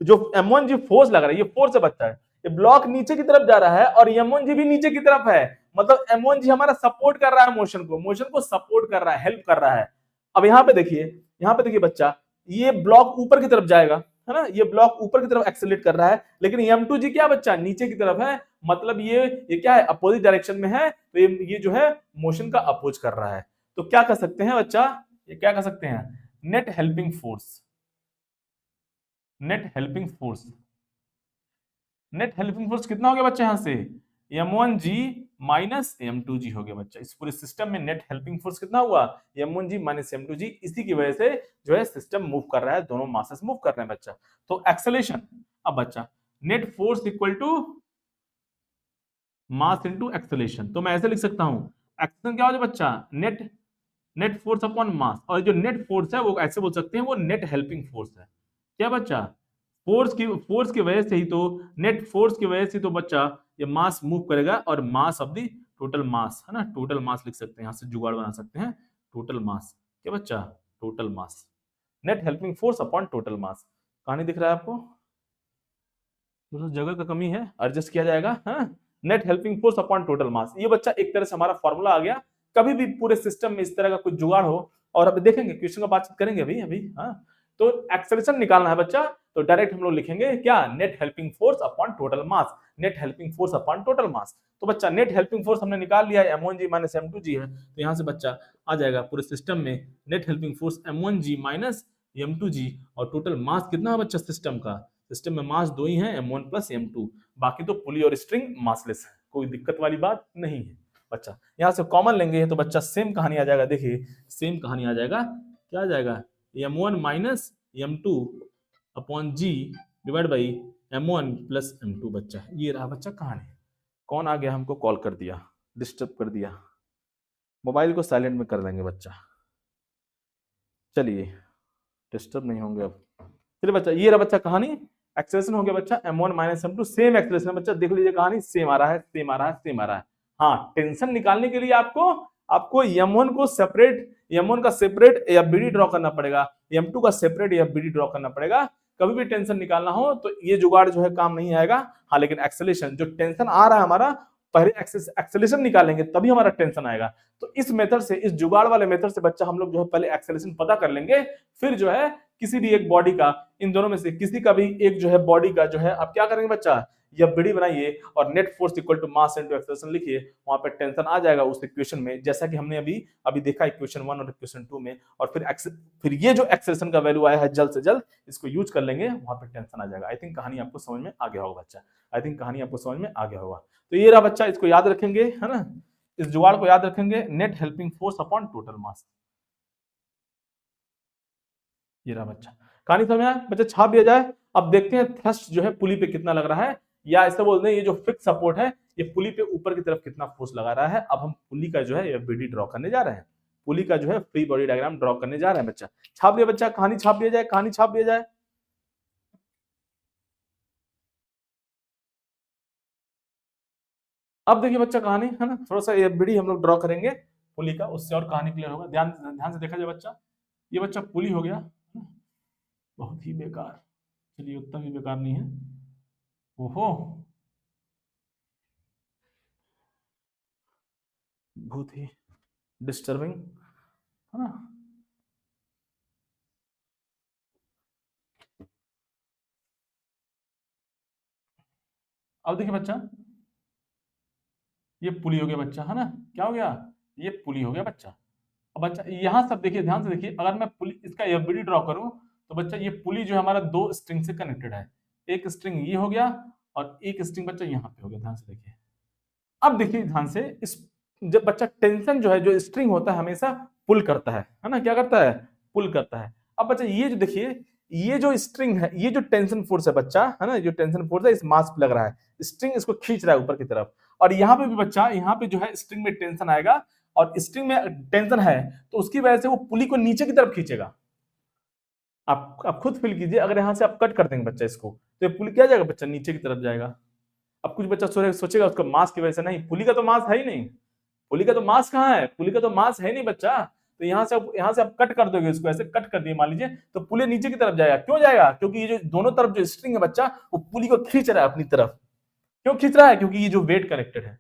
जो m1g फोर्स लग रहा है, ये फोर्स है बच्चा, ये ब्लॉक नीचे की तरफ जा रहा है और m1g भी नीचे की तरफ है। मतलब m1g हमारा सपोर्ट कर रहा है मोशन को सपोर्ट कर रहा है, हेल्प कर रहा है। अब यहाँ पे देखिए बच्चा, ये ब्लॉक ऊपर की तरफ जाएगा, है ना, ये ब्लॉक ऊपर की तरफ एक्सेलरेट कर रहा है, लेकिन m2g क्या बच्चा, नीचे की तरफ है। मतलब ये क्या है, अपोजिट डायरेक्शन में है, तो ये जो है मोशन का अपोज कर रहा है। तो क्या कर सकते हैं बच्चा, ये क्या कर सकते हैं, net helping force, net helping force, net helping force कितना हो गया बच्चा, यहां से m1g माइनस m2g हो गया बच्चा। इस पूरे सिस्टम में नेट हेल्पिंग फोर्स कितना हुआ, m1g माइनस m2g। इसी की वजह से जो है सिस्टम मूव कर रहा है, दोनों मासेस मूव कर रहे हैं बच्चा। तो एक्सेलरेशन, अब बच्चा net force equal to mass into acceleration, तो मैं ऐसे लिख सकता हूं, एक्सेलरेशन क्या हो जाए बच्चा, नेट फोर्स अपॉन मास, और जो नेट फोर्स है वो ऐसे बोल सकते हैं, वो नेट हेल्पिंग फोर्स है। क्या बच्चा, फोर्स की वजह से ही तो, नेट फोर्स की वजह से तो बच्चा ये मास मूव करेगा, और mass of the total mass, है ना, टोटल मास लिख सकते हैं, यहां से जुगाड़ बना सकते हैं, टोटल मास, क्या बच्चा, total mass, net helping force upon total mass. कहानी दिख रहा है आपको? जगह का कमी है, एडजस्ट किया जाएगा। हाँ, net helping force upon total mass, ये बच्चा एक तरह से हमारा फॉर्मूला आ गया। कभी भी पूरे सिस्टम में इस तरह का कुछ जुगाड़ हो, और अब देखेंगे क्वेश्चन का बातचीत करेंगे अभी। हाँ, तो एक्सेलरेशन निकालना है बच्चा, तो डायरेक्ट हम लोग लिखेंगे क्या, net helping force upon total mass, net helping force upon total mass. तो बच्चा नेट हेल्पिंग फोर्स हमने निकाल लिया है, m1g माइनस m2g है, तो यहां से बच्चा आ जाएगा पूरे सिस्टम में net helping force m1g minus m2g, और टोटल मास कितना है बच्चा सिस्टम का, सिस्टम में मास 2 ही है, m1 प्लस m2, बाकी तो पुली और स्ट्रिंग मासलेस है, कोई दिक्कत वाली बात नहीं है बच्चा। यहां से कॉमन लेंगे तो बच्चा सेम कहानी आ जाएगा, देखिए सेम कहानी आ जाएगा, क्या आ जाएगा, m1 minus m2 upon g divide by m1 plus m2 बच्चा। ये रहा बच्चा कहानी। कौन आ गया, हमको कॉल कर दिया, डिस्टर्ब कर दिया, मोबाइल को साइलेंट में कर देंगे बच्चा। चलिए डिस्टर्ब नहीं होंगे अब। चलिए बच्चा, ये रहा बच्चा कहानी, एक्सेलरेशन हो गया बच्चा m1 minus m2, same acceleration बच्चा, देख लीजिए कहानी सेम आ रहा है, सेम आ रहा है, सेम आ रहा है। हाँ, टेंशन निकालने के लिए आपको m1 को सेपरेट, m1 का सेपरेट या बीडी ड्रॉ करना पड़ेगा, m2 का सेपरेट या बीडी ड्रॉ करना पड़ेगा। कभी भी टेंशन निकालना हो तो ये जुगाड़ जो है काम नहीं आएगा। हाँ, लेकिन एक्सेलरेशन, जो टेंशन आ रहा है हमारा, पहले एक्सेलरेशन निकालेंगे तभी हमारा टेंशन आएगा। तो इस मेथड से, इस जुगाड़ वाले मेथड से बच्चा हम लोग जो है पहले एक्सेलरेशन पता कर लेंगे, फिर जो है किसी भी एक बॉडी का, इन दोनों में से किसी का भी एक जो है बॉडी का जो है आप क्या करेंगे बच्चा, यह बड़ी बनाइए और net force equal to mass into acceleration लिखिए, वहां पे टेंशन आ जाएगा उस इक्वेशन में, जैसा कि हमने अभी अभी देखा इक्वेशन 1 और इक्वेशन 2 में। और फिर ये जो एक्सेलरेशन का वैल्यू आया है जल्द से जल्द इसको यूज कर लेंगे, वहां पे टेंशन आ जाएगा। आई थिंक कहानी आपको समझ में आ गया होगा बच्चा, आई थिंक कहानी आपको समझ में आ गया होगा। तो ये रहा बच्चा, इसको याद रखेंगे, है ना, इस जुगाड़ को याद रखेंगे, net helping force upon total mass. ये रहा बच्चा, कहानी समझ में आया बच्चा, छाप दिया जाए। अब देखते हैं थ्रस्ट जो है पुली पे कितना लग रहा है, या ऐसे बोलते हैं ये जो फिक्स सपोर्ट है ये पुली पे ऊपर की तरफ कितना फोर्स लगा रहा है। अब हम पुली का जो है ये बीडी ड्रॉ करने जा रहे हैं, पुली का जो है फ्री बॉडी डायग्राम ड्रॉ करने जा रहे हैं बच्चा। छाप दिया बच्चा, कहानी छाप दिया जाए, कहानी छाप दिया जाए। अब देखिए बच्चा कहानी, है ना, थोड़ा सा ये बीडी हम लोग ड्रॉ करेंगे पुली का, उससे और कहानी क्लियर होगा। ध्यान ध्यान से देखा जाए बच्चा, ये बच्चा पुली हो गया, बहुत ही बेकार, चलिए उतना भी बेकार नहीं है, ओहो बहुत ही डिस्टर्बिंग, है ना। अब देखिए बच्चा, ये पुली हो गया बच्चा, है ना, क्या हो गया, ये पुली हो गया बच्चा। अब बच्चा यहां सब देखिए, ध्यान से देखिए, अगर मैं पुली इसका एफबीडी ड्रॉ करूं तो बच्चा ये पुली जो है हमारा दो स्ट्रिंग से कनेक्टेड है, एक स्ट्रिंग ये हो गया और एक स्ट्रिंग बच्चा यहाँ पे हो गया, ध्यान से देखिए। अब देखिए ध्यान से, इस जब बच्चा टेंशन जो है, जो स्ट्रिंग होता है हमेशा पुल करता है ना, क्या करता है, पुल करता है। अब बच्चा ये जो देखिए, ये जो स्ट्रिंग है, ये जो टेंशन फोर्स है बच्चा, है ना, जो टेंशन फोर्स है इस मास पे लग रहा है, स्ट्रिंग इसको खींच रहा है ऊपर की तरफ, और यहाँ पे भी बच्चा, यहाँ पे जो है स्ट्रिंग में टेंशन आएगा, और स्ट्रिंग में टेंशन है तो उसकी वजह से वो पुली को नीचे की तरफ खींचेगा। आप खुद फील कीजिए, अगर यहाँ से आप कट कर देंगे बच्चा इसको, तो ये पुली क्या जाएगा बच्चा, नीचे की तरफ जाएगा। अब कुछ बच्चा सोचेगा उसका मास की वजह से, नहीं, पुली का तो मास है ही नहीं, पुली का तो मास कहाँ है, पुली का तो मास है नहीं बच्चा। तो यहाँ से आप कट कर दोगे इसको, ऐसे कट कर दिए मान लीजिए, तो पुली नीचे की तरफ जाएगा। क्यों जाएगा, क्योंकि ये जो दोनों तरफ जो स्ट्रिंग है बच्चा, वो पुली को खींच रहा है अपनी तरफ। क्यों खींच रहा है, क्योंकि ये जो वेट कनेक्टेड है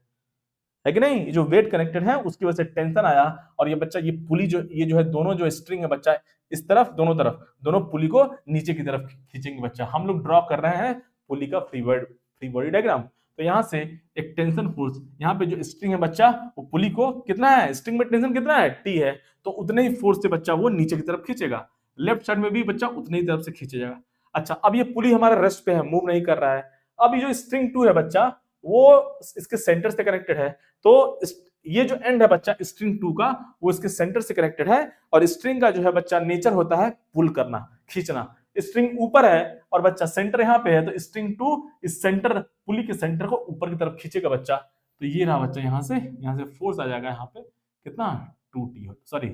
कि नहीं, ये जो वेट कनेक्टेड है उसकी वजह से टेंशन आया, और ये बच्चा ये पुली जो, ये जो है दोनों जो स्ट्रिंग है बच्चा, इस तरफ दोनों पुली को नीचे की तरफ खींचेंगे बच्चा। हम लोग ड्रॉ कर रहे हैं पुली का फ्री बॉडी डायग्राम। तो यहाँ से एक टेंशन फोर्स, यहाँ पे जो स्ट्रिंग है बच्चा, वो पुली को कितना है, स्ट्रिंग में टेंशन कितना है, टी है, तो उतने ही फोर्स से बच्चा वो नीचे की तरफ खींचेगा। लेफ्ट साइड में भी बच्चा उतनी ही तरफ से खींचेगा। अच्छा, अब ये पुली हमारा रेस्ट पे है, मूव नहीं कर रहा है। अब ये जो स्ट्रिंग 2 है बच्चा, वो इसके सेंटर से कनेक्टेड है, तो ये जो एंड है बच्चा स्ट्रिंग 2 का, वो इसके सेंटर से कनेक्टेड है, और स्ट्रिंग का जो है बच्चा नेचर होता है पुल करना, खींचना। स्ट्रिंग ऊपर है और बच्चा सेंटर यहाँ पे है, तो स्ट्रिंग 2 इस सेंटर, पुली के सेंटर को ऊपर की तरफ खींचेगा बच्चा। तो ये रहा बच्चा, यहाँ से फोर्स आ जाएगा यहाँ पे कितना, 2T, सॉरी,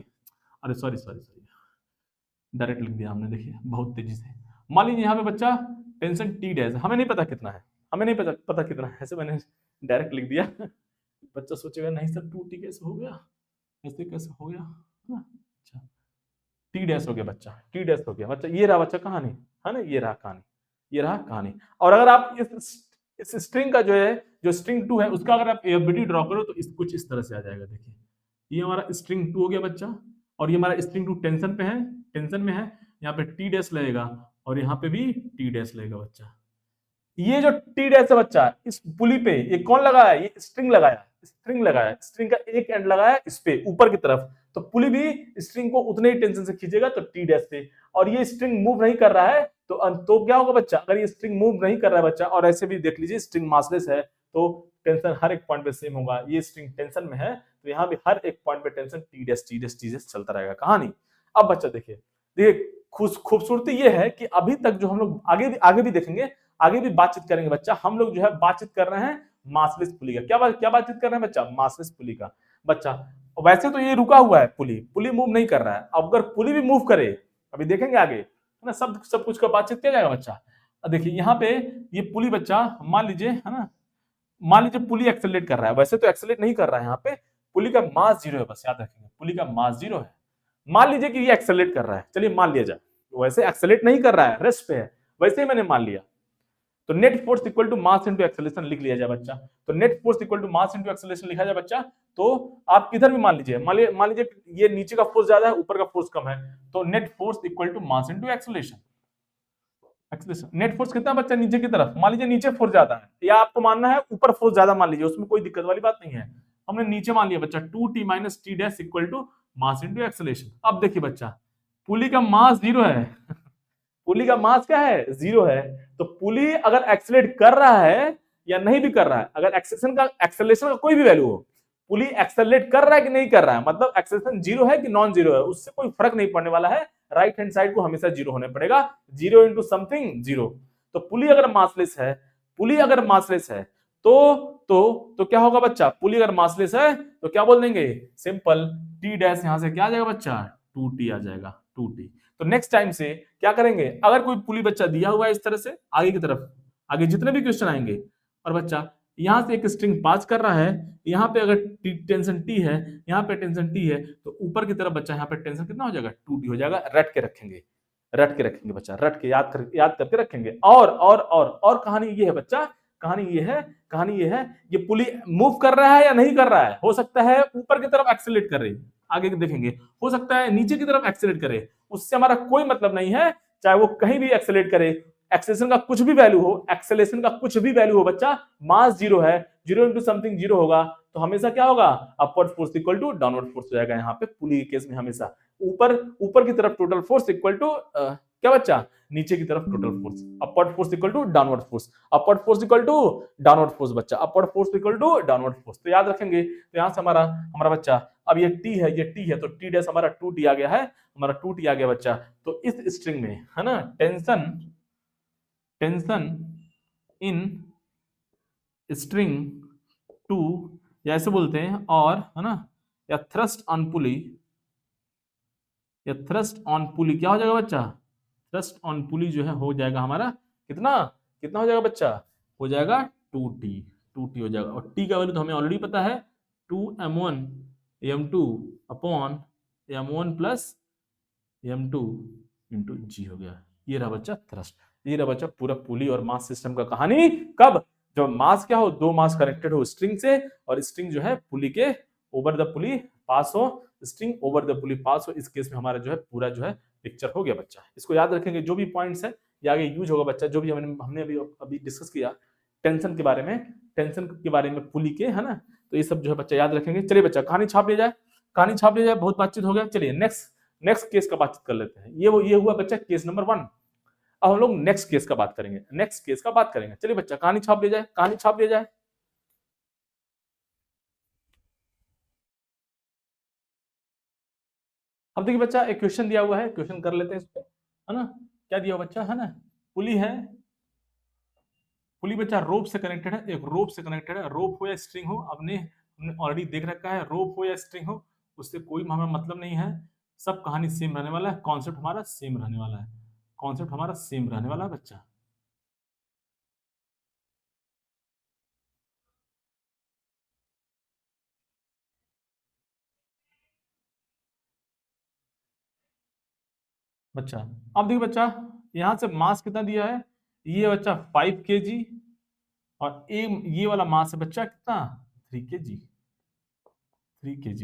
अरे सॉरी सॉरी सॉरी, डायरेक्ट लिख दिया हमने, देखिए बहुत तेजी से। मान लीजिए यहाँ पे बच्चा टेंशन T डैश, हमें नहीं पता कितना है, हमें नहीं पता कितना है, ऐसे मैंने डायरेक्ट लिख दिया। बच्चा सोचेगा नहीं सर 2T कैसे हो गया, ऐसे कैसे हो गया, है ना। अच्छा, T डैश हो गया बच्चा, T डैश हो गया बच्चा। ये रहा बच्चा कहानी, है ना, ये रहा कहानी, ये रहा कहानी। और अगर आप इस स्ट्रिंग का जो है, जो स्ट्रिंग 2 है उसका अगर आप एफबीडी ड्रॉ करो तो कुछ इस तरह से आ जाएगा। देखिए ये हमारा स्ट्रिंग 2 हो गया बच्चा, और ये हमारा स्ट्रिंग 2 टेंशन पे है, टेंशन में है, यहाँ पे T डैश लगेगा और यहाँ पे भी T डैश लगेगा बच्चा। ये जो T डैश है बच्चा, इस पुली पे ये कौन लगाया, ये स्ट्रिंग लगाया, स्ट्रिंग का एक एंड लगाया इस पे ऊपर की तरफ, तो पुली भी स्ट्रिंग को उतने ही टेंशन से खींचेगा, तो T डैश से। और ये स्ट्रिंग मूव नहीं कर रहा है, तो क्या होगा बच्चा, अगर ये स्ट्रिंग मूव नहीं कर रहा है बच्चा, और ऐसे भी देख लीजिए स्ट्रिंग मासलेस है, तो टेंशन हर एक पॉइंट पे सेम होगा। ये स्ट्रिंग टेंशन में है, तो यहाँ भी हर एक पॉइंट पे टेंशन T डैश चलता रहेगा कहानी। अब बच्चा देखिए खूबसूरती ये है कि अभी तक जो हम लोग आगे भी देखेंगे, आगे भी बातचीत करेंगे बच्चा, हम लोग जो है बातचीत कर रहे हैं मासलेस पुली का। क्या बातचीत कर रहे हैं बच्चा, मासलेस पुली का बच्चा। वैसे तो ये रुका हुआ है, पुली मूव नहीं कर रहा है। अब अगर पुली भी मूव करे, अभी देखेंगे आगे, है ना, सब कुछ का बातचीत किया जाएगा बच्चा। देखिए यहाँ पे ये पुली बच्चा, मान लीजिए, है ना, मान लीजिए पुली एक्सेलरेट कर रहा है, वैसे तो एक्सेलरेट नहीं कर रहा है, यहाँ पे पुली का मास 0 है, बस याद रखेंगे पुली का मास 0 है। मान लीजिए कि ये एक्सेलरेट कर रहा है, चलिए मान लिया जाए, वैसे एक्सेलरेट नहीं कर रहा है, रेस्ट पे है, वैसे ही मैंने मान लिया। तो net force equal to mass into acceleration लिख लिया जाए बच्चा। तो net force equal to mass into acceleration लिखा जाए बच्चा। तो आप किधर भी मान लीजिए ये नीचे का फोर्स ज्यादा है, ऊपर का फोर्स कम है, तो net force equal to mass into acceleration. Net force कितना बच्चा नीचे की तरफ, मान लीजिए नीचे फोर्स ज्यादा है, या आपको मानना है ऊपर फोर्स ज्यादा मान लीजिए, उसमें कोई दिक्कत वाली बात नहीं है। हमने नीचे मान लिया बच्चा 2t minus T dash equal to mass into acceleration. अब देखिए बच्चा, पुली का मास 0 है पुली का मास क्या है, 0 है। तो पुली अगर एक्सेलरेट कर रहा है या नहीं भी कर रहा है, अगर एक्सेलरेशन का कोई भी वैल्यू हो, पुली एक्सेलरेट कर रहा है कि नहीं कर रहा है, मतलब एक्सेलरेशन 0 है कि नॉन 0 है, उससे कोई फर्क नहीं पड़ने वाला है। राइट हैंड साइड को हमेशा 0 होने पड़ेगा, 0 इंटू समथिंग 0। तो पुली अगर मासलेस है, पुली अगर मासलेस है तो क्या होगा बच्चा, पुली अगर मासलेस है तो क्या बोल देंगे, सिंपल टी डैश यहां से क्या आ जाएगा बच्चा, 2t आ जाएगा, 2t। तो नेक्स्ट टाइम से क्या करेंगे, अगर कोई पुली बच्चा दिया हुआ है इस तरह से आगे की तरफ, आगे जितने भी क्वेश्चन आएंगे, और बच्चा यहां से एक स्ट्रिंग पास कर रहा है, यहाँ पे अगर टेंशन टी है, यहाँ पे टेंशन टी है, तो ऊपर की तरफ बच्चा यहाँ पे टेंशन कितना हो जाएगा, 2t हो जाएगा। रट के रखेंगे बच्चा, रट के याद करके रखेंगे। और कहानी ये है बच्चा, कहानी ये है, ये पुली मूव कर रहा है या नहीं कर रहा है, हो सकता है ऊपर की तरफ एक्सेलरेट कर रही है, आगे देखेंगे, हो सकता है नीचे की तरफ एक्सेलरेट करे, उससे हमारा कोई मतलब नहीं है, चाहे वो कहीं भी एक्सेलरेट करे, एक्सेलरेशन का कुछ भी वैल्यू हो, एक्सेलरेशन का कुछ भी वैल्यू हो बच्चा, मास 0 है, 0 इंटू समथिंग 0 होगा, तो हमेशा क्या होगा, upward force equal to downward force हो जाएगा। यहाँ पे पुली के केस में हमेशा ऊपर की तरफ टोटल फोर्स इक्वल टू क्या बच्चा, नीचे की तरफ total force, upward force equal to downward force, upward force equal to downward force बच्चा, upward force equal to downward force. तो याद रखेंगे, तो यहां से हमारा बच्चा, अब ये t है, तो t डैश हमारा 2t आ गया है, हमारा 2t आ गया बच्चा। तो इस स्ट्रिंग में है ना, टेंशन इन स्ट्रिंग 2, या ऐसे बोलते हैं, और है ना, या थ्रस्ट ऑन पुली, या थ्रस्ट ऑन पुली क्या हो जाएगा बच्चा, थ्रस्ट ऑन पुली जो है हो जाएगा हमारा कितना हो जाएगा बच्चा, हो जाएगा 2t हो जाएगा। और t का वैल्यू तो हमें ऑलरेडी पता है, 2m1 m2 upon m1 plus m2 into g हो गया। ये रहा बच्चा थ्रस्ट, ये रहा बच्चा पूरा पुली और मास सिस्टम का कहानी। कब, जब मास क्या हो, दो मास कनेक्टेड हो स्ट्रिंग से, और स्ट्रिंग जो है पुली के ओवर द पुली पास हो, स्ट्रिंग ओवर द पुली पास हो, इस केस में हमारा जो है पूरा जो है पिक्चर हो गया बच्चा। इसको याद रखेंगे, जो भी पॉइंट्स है ये आगे यूज होगा बच्चा, जो भी हमने अभी डिस्कस किया टेंशन के बारे में पुली के, है ना, तो ये सब जो है बच्चा याद रखेंगे। चलिए बच्चा कहानी छाप लिया जाए, बहुत बातचीत हो गया। चलिए नेक्स्ट केस का बातचीत कर लेते हैं। ये हुआ बच्चा केस नंबर 1। अब हम लोग नेक्स्ट केस का बात करेंगे। चलिए बच्चा कहानी छाप लिया जाए। अब देखिए बच्चा, एक क्वेश्चन दिया हुआ है, क्वेश्चन कर लेते हैं इस पे, है ना। क्या दिया बच्चा, है ना, पुली बच्चा रोप से कनेक्टेड है, एक रोप से कनेक्टेड है, रोप हो या स्ट्रिंग हो, हमने ऑलरेडी देख रखा है, रोप हो या स्ट्रिंग हो उससे कोई हमें मतलब नहीं है, सब कहानी सेम रहने वाला है, कॉन्सेप्ट हमारा सेम रहने वाला है बच्चा। बच्चा अब देखिए बच्चा, यहां से मास कितना दिया है, ये बच्चा 5 kg, और ये वाला मास है बच्चा कितना, 3 kg,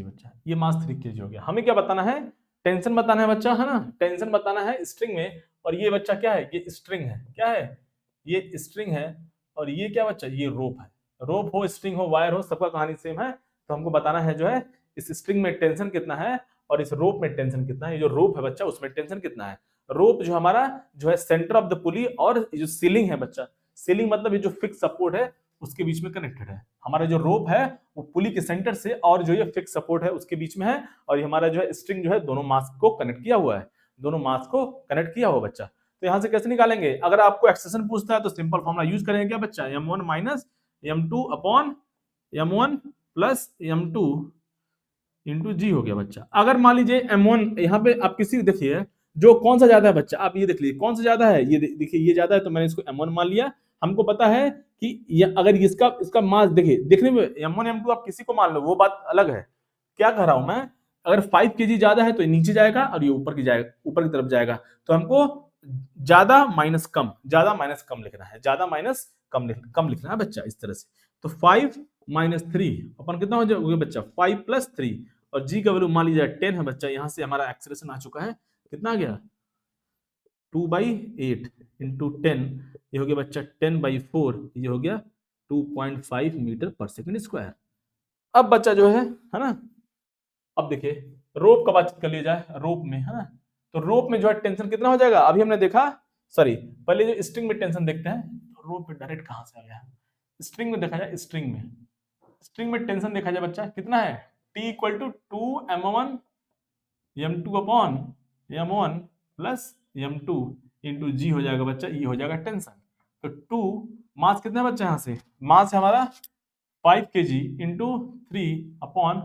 बच्चा, ये मास 3 kg हो गया। हमें क्या बताना है, टेंशन बताना है बच्चा, है ना, टेंशन बताना है स्ट्रिंग में। और ये बच्चा क्या है, ये स्ट्रिंग है, क्या है, ये स्ट्रिंग है, और ये क्या बच्चा, ये रोप है। रोप हो, स्ट्रिंग हो, वायर हो, सबका कहानी सेम है। तो हमको बताना है जो है इस स्ट्रिंग में टेंशन कितना है और इस रोप में टेंशन कितना है। ये जो रोप है बच्चा उसमें टेंशन कितना है। रोप जो हमारा जो है सेंटर ऑफ द पुली, और जो सीलिंग है बच्चा, सीलिंग मतलब ये जो फिक्स सपोर्ट है उसके बीच में कनेक्टेड है। हमारा जो रोप है वो पुली के सेंटर से और जो ये फिक्स सपोर्ट है उसके बीच में है, और ये हमारा जो है स्ट्रिंग जो है दोनों मास को कनेक्ट किया हुआ बच्चा। तो यहां से कैसे निकालेंगे, अगर आपको एक्सप्रेशन पूछता है तो सिंपल फॉर्मूला यूज करेंगे क्या बच्चा, m1 minus m2 upon m1 plus m2 into g हो गया बच्चा। अगर मान लीजिए m1 यहाँ पे आप किसी देखिए जो कौन सा ज्यादा है बच्चा, आप ये देख लीजिए कौन सा ज्यादा है, ये देखिए ये ज्यादा है तो मैंने इसको m1 मान लिया। हमको पता है कि ये अगर इसका मास देखिए, देखने में m1 m2 आप किसी को मान लो वो बात अलग है। क्या कह रहा हूं मैं, अगर 5 kg ज्यादा है तो नीचे जाएगा और ये ऊपर की तरफ जाएगा। तो हमको ज्यादा माइनस कम लिखना है, ज्यादा माइनस कम लिखना है बच्चा, इस तरह से। तो 5 माइनस 3 अपन कितना हो जाएगा बच्चा, 5 प्लस 3, और जी का वैल्यू मान लीजिए 10 है बच्चा। यहां से हमारा एक्सेलरेशन आ चुका है, कितना आ गया 2/8 इंटू 10, ये हो गया बच्चा 10/4, ये हो गया 2.5 मीटर पर सेकेंड स्क्वायर। अब बच्चा जो है ना, अब देखिए रोप का बातचीत कर लिया जाए, रोप में है ना, तो रोप में जो है टेंशन कितना हो जाएगा, अभी हमने देखा, सॉरी पहले जो स्ट्रिंग में टेंशन देखते हैं, तो रोप में डायरेक्ट कहां से आ गया, स्ट्रिंग में देखा जाए, स्ट्रिंग में टेंशन देखा जाए बच्चा, कितना है T equal to 2m1 m2 upon m1 plus m2 into g हो जाएगा बच्चा, ये हो जाएगा टेंशन। तो 2 मास कितना है बच्चा, यहाँ से मास है हमारा 5 kg into 3 upon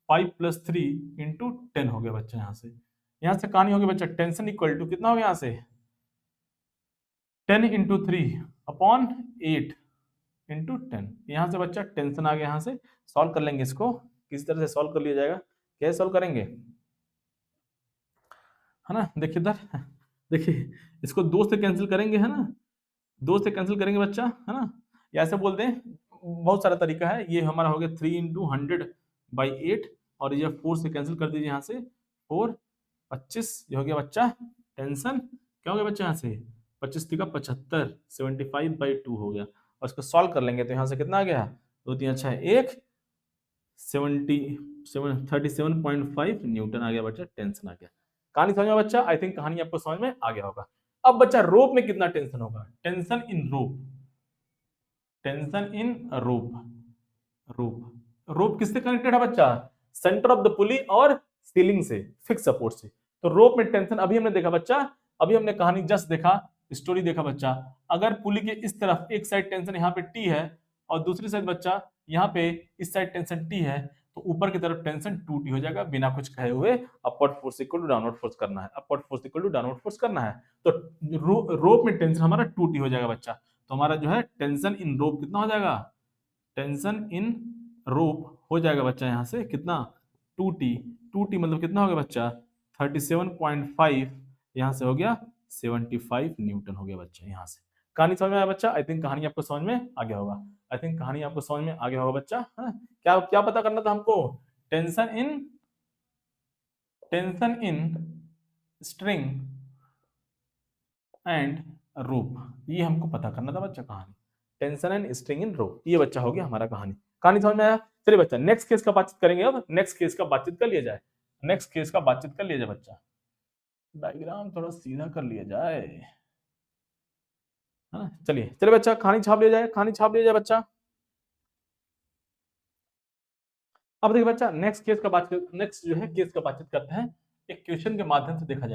5 plus 3 into 10 हो गया बच्चा। यहाँ से कहानी हो गई बच्चा, टेंशन इक्वल टू कितना हो गया, यहाँ से 10 इंटू 3 अपॉन 8 इंटू 10। यहाँ से बच्चा टेंशन आ गया, यहाँ से सॉल्व कर लेंगे इसको, किसी तरह से सॉल्व कर लिया जाएगा। कैसे सॉल्व करेंगे, है ना, देखिए इधर, देखिए इसको 2 से कैंसिल करेंगे, है ना, 2 से कैंसिल करेंगे बच्चा, है ना, या ऐसे बोलते हैं, बहुत सारा तरीका है। ये हमारा हो गया 3 इंटू 100/8, और ये 4 से कैंसिल कर दीजिए, यहाँ से 4 25, ये हो गया बच्चा टेंशन, क्या हो गया बच्चा, यहाँ से 25 का 75, 75/2 हो गया। और इसको सॉल्व कर लेंगे तो यहाँ से कितना आ गया, 2 3 अच्छा है 1, 37.5 न्यूटन आ गया बच्चा, टेंशन आ गया। कहानी समझ में बच्चा, आई थिंक कहानी आपको समझ में आ गया होगा। अब बच्चा रोप में कितना टेंशन होगा, टेंशन इन रोप किससे कनेक्टेड है बच्चा, सेंटर ऑफ द पुली और सीलिंग से, फिक्स सपोर्ट से। तो रोप में टेंशन अभी हमने देखा बच्चा, अभी हमने कहानी जस्ट देखा, स्टोरी देखा बच्चा, अगर पुली के इस तरफ एक साइड टेंशन यहाँ पे टी है और दूसरी साइड बच्चा यहाँ पे इस साइड टेंशन टी है, तो ऊपर की तरफ टेंशन 2T हो जाएगा बिना कुछ कहे हुए। Upward force equal to downward force करना है, upward force equal to downward force करना है। तो रोप में टेंशन हमारा 2T हो जाएगा बच्चा। तो हमारा जो है टेंशन इन रोप कितना हो जाएगा, टेंशन इन रोप हो जाएगा बच्चा यहाँ से कितना 2T मतलब कितना हो गया बच्चा 37.5, यहाँ से हो गया 75 न्यूटन हो गया बच्चा। यहाँ से कहानी समझ में आया बच्चा, आई थिंक कहानी आपको समझ में आ गया होगा, आई थिंक कहानी आपको समझ में आ गया होगा बच्चा, है क्या क्या पता करना था हमको, टेंशन इन स्ट्रिंग एंड रोप, ये हमको पता करना था बच्चा, कहानी टेंशन एंड स्ट्रिंग इन रोप, ये बच्चा हो गया हमारा कहानी। कहानी समझ में आया, चलिए बच्चा नेक्स्ट केस का बातचीत करेंगे। अब नेक्स्ट केस का बातचीत कर लिया जाए, बच्चा डायग्राम थोड़ा सीधा कर लिया जाए, है ना, चलिए बच्चा कहानी छाप लिया जाए, बच्चा। अब देखिए बच्चा नेक्स्ट केस का बातचीत करते हैं, एक क्वेश्चन के माध्यम से देखा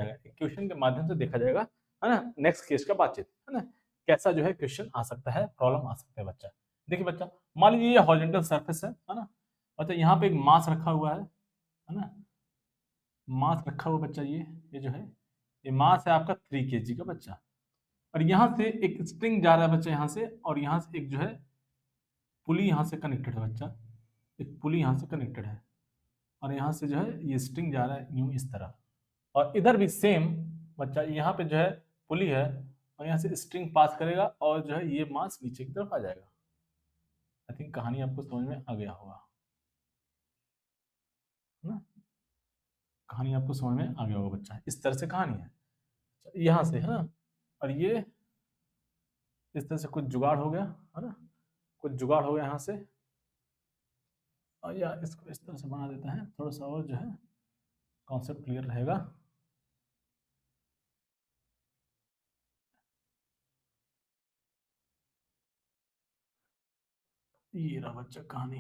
जाएगा, है ना, नेक्स्ट केस का बातचीत, है ना, कैसा जो है क्वेश्चन आ सकता है, प्रॉब्लम आ सकता है बच्चा। देखिए बच्चा मान लीजिए ये हॉरिजॉन्टल सरफेस है ना, अच्छा यहाँ पे एक मास रखा हुआ है ना, मास रखा हुआ बच्चा, ये जो है ये मास है आपका 3 kg का बच्चा, और यहाँ से एक स्ट्रिंग जा रहा है बच्चा यहाँ से, और यहाँ से एक जो है पुली यहाँ से कनेक्टेड है बच्चा, एक पुली यहाँ से कनेक्टेड है, और यहाँ से जो है ये स्ट्रिंग जा रहा है यूं इस तरह, और इधर भी सेम बच्चा, यहाँ पे जो है पुली है और यहाँ से स्ट्रिंग पास करेगा, और जो है ये मास नीचे की तरफ आ जाएगा। आई थिंक कहानी आपको समझ में आ गया होगा ना, कहानी आपको समझ में आ गया होगा बच्चा, इस तरह से कहानी है यहाँ से, है ना, और ये इस तरह से कुछ जुगाड़ हो गया, है ना, यहाँ से, और या इसको इस तरह से बना देते हैं, थोड़ा सा और जो है कॉन्सेप्ट क्लियर रहेगा। ये रहा बच्चा कहानी,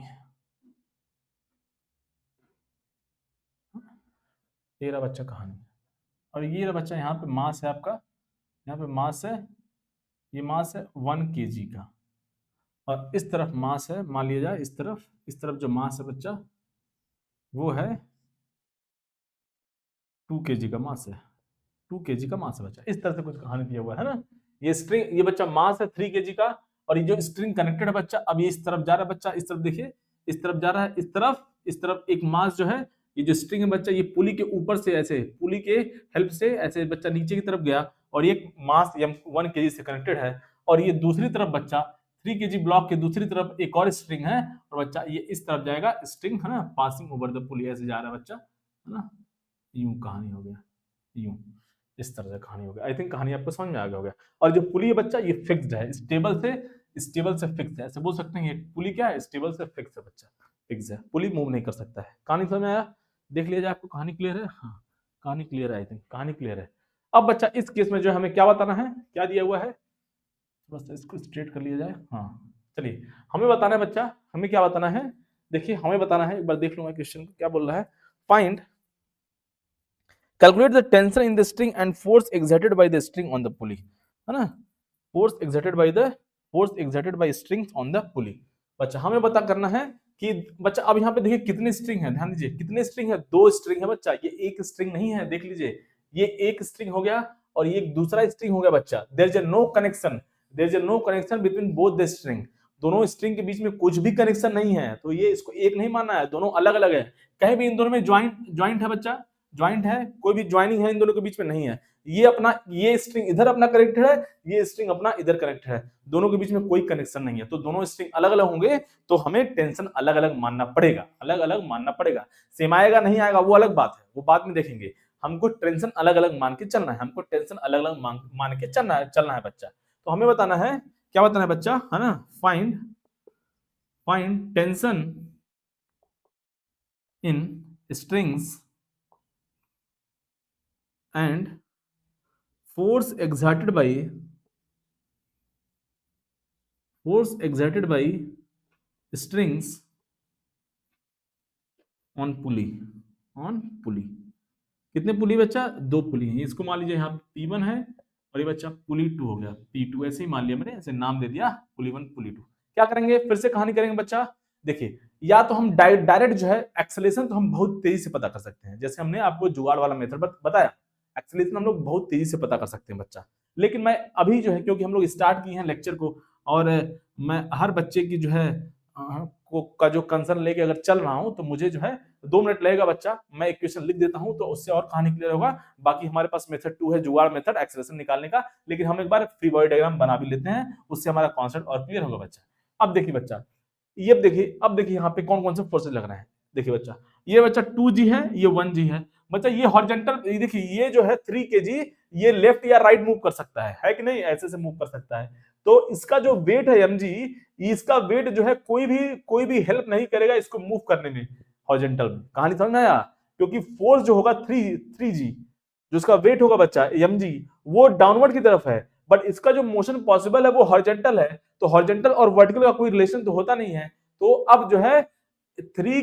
ये रहा बच्चा कहानी, और ये रहा बच्चा यहाँ पे मास है आपका, यहाँ पे मास है, ये मास है 1 kg का, और इस तरफ मास है, मान लिया जाए इस तरफ जो मास है बच्चा वो है 2 kg का मास है, 2 kg का मास है बच्चा, इस तरह से कुछ कहानी दिया हुआ है ना। ये स्ट्रिंग, ये बच्चा मास है 3 kg का, और ये जो स्ट्रिंग कनेक्टेड है बच्चा, अब ये इस तरफ जा रहा है बच्चा, इस तरफ देखिए, इस तरफ जा रहा है, इस तरफ एक मास जो है ये जो स्ट्रिंग है बच्चा, ये पुली के ऊपर से ऐसे, पुली के हेल्प से ऐसे बच्चा नीचे की तरफ गया और ये मास m1 kg से कनेक्टेड है, और ये दूसरी तरफ बच्चा 3 kg ब्लॉक के दूसरी तरफ एक और स्ट्रिंग है, और बच्चा ये इस तरफ जाएगा, स्ट्रिंग है ना, पासिंग ओवर द पुली ऐसे जा रहा है बच्चा, है ना। यूं कहानी हो गया, यूं इस तरह से कहानी हो गया। आई थिंक कहानी आपको समझ में आ गया होगा। और जो पुली है बच्चा, ये फिक्स्ड है, स्टेबल से फिक्स है, ऐसे बोल सकते हैं। ये पुली क्या है, स्टेबल से फिक्स है बच्चा, फिक्स है, पुली मूव नहीं कर सकता है। कहानी समझ में आया? देख लिया जाए, आपको कहानी क्लियर है? हाँ, कहानी क्लियर है, आई थिंक कहानी क्लियर है। अब बच्चा इस केस में जो हमें क्या बताना है, क्या दिया हुआ है, बस इसको स्ट्रेट कर लिया जाए। हाँ चलिए, हमें बताना है बच्चा, हमें क्या बताना है, देखिए हमें बताना है, एक बार देख लो मैं क्वेश्चन को क्या बोल रहा है। Find, calculate the tension in the string and force exerted by the string on the पुली, है ना, force exerted by strings on the पुली। बच्चा हमें पता करना है कि बच्चा, अब यहाँ पे देखिए कितने स्ट्रिंग है, ध्यान दीजिए कितने स्ट्रिंग है, 2 स्ट्रिंग है बच्चा, ये एक स्ट्रिंग नहीं है, देख लीजिए, ये एक स्ट्रिंग हो गया और ये एक दूसरा स्ट्रिंग हो गया बच्चा। There is no connection, between both the string, दोनों स्ट्रिंग के बीच में कुछ भी कनेक्शन नहीं है, तो ये इसको एक नहीं मानना है, दोनों अलग अलग है। कहीं भी इन दोनों में ज्वाइंट है बच्चा, ज्वाइंट है, कोई भी ज्वाइनिंग है इन दोनों के बीच में नहीं है। ये अपना, ये स्ट्रिंग इधर अपना कनेक्टेड है, ये स्ट्रिंग अपना इधर कनेक्टेड है, दोनों के बीच में कोई कनेक्शन नहीं है, तो दोनों स्ट्रिंग अलग अलग होंगे, तो हमें टेंशन अलग अलग मानना पड़ेगा, अलग अलग मानना पड़ेगा। सेम आएगा नहीं आएगा वो अलग बात है, वो बाद में देखेंगे। हमको टेंशन अलग अलग मान के चलना है, हमको टेंशन अलग अलग मान के चलना है बच्चा। तो हमें बताना है, क्या बताना है बच्चा, है ना, find tension in strings and force exerted by strings on pulley, कितने पुली बच्चा, 2 पुली है। इसको मान लीजिए यहाँ P1 है और ये बच्चा पुली 2 हो गया, P2 ऐसे ही मान लिया मैंने, ऐसे नाम दे दिया, पुली 1 पुली 2। क्या करेंगे, फिर से कहानी करेंगे बच्चा। देखिए, या तो हम डायरेक्ट जो है एक्सेलरेशन तो हम बहुत तेजी से पता कर सकते हैं, जैसे हमने आपको जुगाड़ वाला मेथड बताया, एक्सेलरेशन हम लोग बहुत तेजी से पता कर सकते हैं बच्चा। लेकिन मैं अभी जो है, क्योंकि हम लोग स्टार्ट किए हैं लेक्चर को, और मैं हर बच्चे की जो है का जो कंसर्न लेके अगर चल रहा हूं, तो मुझे जो है 2 मिनट लगेगा बच्चा। मैं एक क्वेश्चन लिख देता हूं, तो उससे और कहानी क्लियर होगा। बाकी हमारे पास मेथड 2 है, जुगाड़ मेथड एक्सेलरेशन निकालने का, लेकिन हम एक बार फ्री बॉडी डायग्राम बना भी लेते हैं, उससे हमारा कॉन्सेप्ट और क्लियर होगा बच्चा। अब देखिए बच्चा, ये देखिए, अब देखिए यहाँ पे कौन कौन से फोर्सेज लग रहे हैं। देखिए बच्चा, ये बच्चा 2G है, ये 1G है बच्चा। ये हॉरिजॉन्टल, देखिए ये जो है 3 kg, ये लेफ्ट या राइट मूव कर सकता है कि नहीं, ऐसे से मूव कर सकता है। तो इसका जो वेट है mg, इसका वेट जो है कोई भी हेल्प नहीं करेगा इसको मूव करने में हॉरिजॉन्टल में। कहानी समझ में आया? क्योंकि फोर्स जो होगा 3G, जो इसका वेट होगा बच्चा mg, वो डाउनवर्ड की तरफ है, बट इसका जो मोशन पॉसिबल है वो हॉरिजॉन्टल है। तो हॉरिजॉन्टल और वर्टिकल का कोई रिलेशन तो होता नहीं है। तो अब जो है 3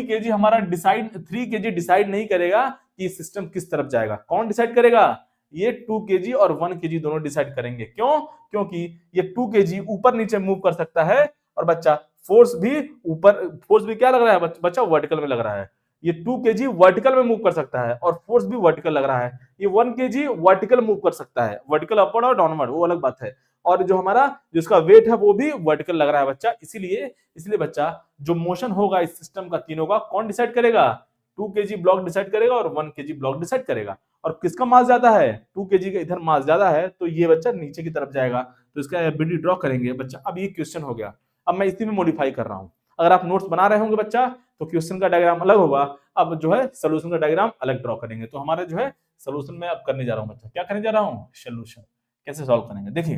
kg हमारा 3 kg डिसाइड नहीं करेगा कि सिस्टम किस तरफ जाएगा। कौन डिसाइड करेगा? ये 2 kg और 1 kg दोनों डिसाइड करेंगे। क्यों? क्योंकि ये 2 kg ऊपर नीचे मूव कर सकता है, और बच्चा फोर्स भी क्या लग रहा है बच्चा, वर्टिकल में लग रहा है। ये 2 kg वर्टिकल में मूव कर सकता है और फोर्स भी वर्टिकल लग रहा है। ये 1 kg वर्टिकल मूव कर सकता है, वर्टिकल अपवर्ड और डाउनवर्ड, वो अलग बात है। और जो हमारा जिसका वेट है वो भी वर्टिकल लग रहा है बच्चा। इसीलिए बच्चा जो मोशन होगा इस सिस्टम का तीनों का, कौन डिसाइड करेगा? 2 kg ब्लॉक डिसाइड करेगा और 1 kg ब्लॉक डिसाइड करेगा। और किसका मास ज्यादा है? 2 kg का इधर मास ज्यादा है, तो ये बच्चा नीचे की तरफ जाएगा। तो इसका एबिलिटी ड्रॉ करेंगे बच्चा। अब ये क्वेश्चन हो गया, अब मैं इसी में मॉडिफाई कर रहा हूं। अगर आप नोट्स बना रहे होंगे बच्चा, तो क्वेश्चन का डायग्राम अलग होगा, अब जो है सोल्यूशन का डायग्राम अलग ड्रॉ करेंगे। तो हमारा जो है सोल्यूशन में अब करने जा रहा हूं बच्चा। क्या करने जा रहा हूं? सोल्यूशन कैसे सॉल्व करेंगे। देखिए